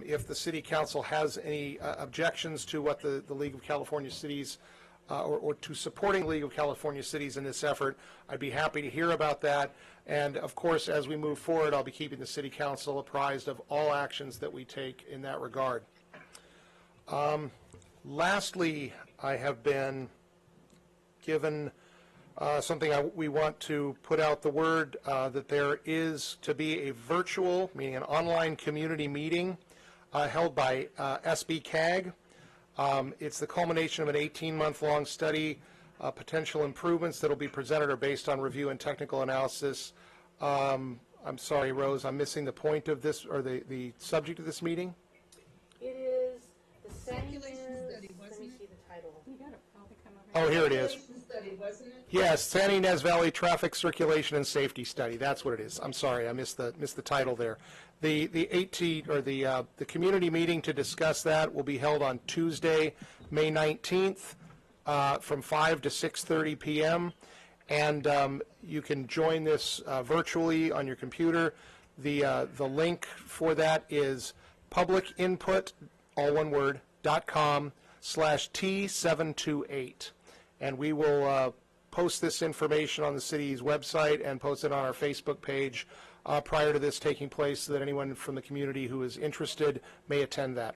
If the City Council has any objections to what the League of California Cities or to supporting League of California Cities in this effort, I'd be happy to hear about that. And of course, as we move forward, I'll be keeping the City Council apprised of all actions that we take in that regard. Lastly, I have been given something we want to put out the word that there is to be a virtual, meaning an online community meeting held by SB-CAG. It's the culmination of an 18-month-long study. Potential improvements that will be presented are based on review and technical analysis. I'm sorry, Rose, I'm missing the point of this, or the subject of this meeting. It is the Circulation study, let wasn't me it? see the title. You got it. Probably come over Oh, here it is. Study, wasn't it? Yes, San Ynez Valley Traffic Circulation and Safety Study. That's what it is. I'm sorry, I missed the title there. The community meeting to discuss that will be held on Tuesday, May 19th, from 5 to 6:30 p.m. And you can join this virtually on your computer. The link for that is publicinput, all one word, .com/T728. And we will post this information on the city's website and post it on our Facebook page prior to this taking place so that anyone from the community who is interested may attend that.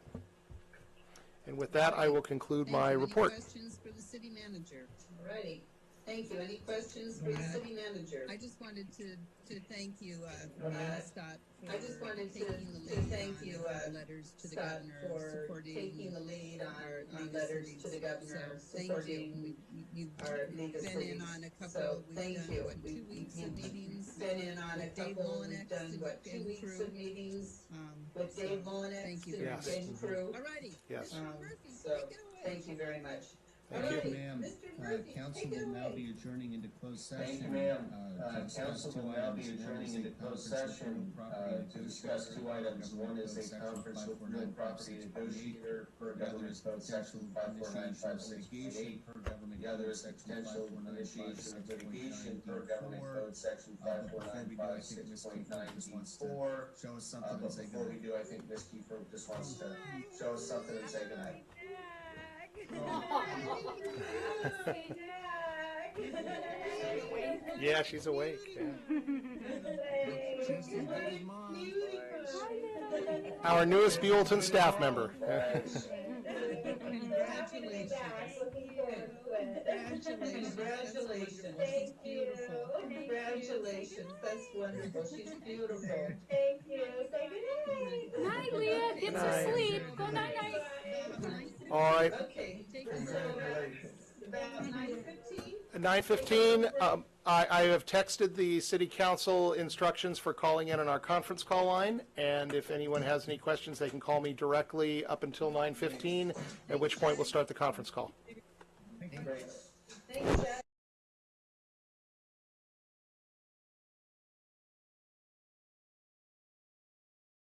And with that, I will conclude my report. Any questions for the city manager? All righty. Thank you. Any questions for the city manager? I just wanted to thank you, Scott, for I just wanted to thank you, letters to the Scott, governor for supporting taking the lead on League of letters Cities. to the governor So thank supporting you. You've our League of been Cities. in on a couple. So We've thank done, you. what, 2 weeks of meetings? Been in on a with Dave couple. Molinex We've done, what, 2 and weeks crew. of meetings with So Dave Molinex thank you and very Yes. and crew. All righty. Yes. Murphy, So take it away. thank you very much. Thank All you. righty. Ma'am, Mr. Murphy, council take it will now away. be adjourning into closed session. Thank you, ma'am. to discuss Council two will now be items. One adjourning is into a closed conference with session real property to discuss two items. One is a conference with real property negotiator per government code section 54956.8. Per government The other code is section potential initiation of litigation per government code section Before we do, I think Ms. Kiefer just wants to 54956.9D4. show us something and But say before we goodnight. do, I think Ms. Kiefer just wants to show us something and say goodnight. Yeah, she's awake. Yeah. Our newest Buellton staff member. Yeah. Congratulations. She's beautiful. Congratulations. That's wonderful. She's beautiful. Thank you. Say good night. Night, Leah. Get Night. some sleep. Go night, night. All right. Okay. About 9:15? 9:15. I have texted the City Council instructions for calling in on our conference call line, and if anyone has any questions, they can call me directly up until 9:15, at which point we'll start the conference call. Great. Thanks, Jack.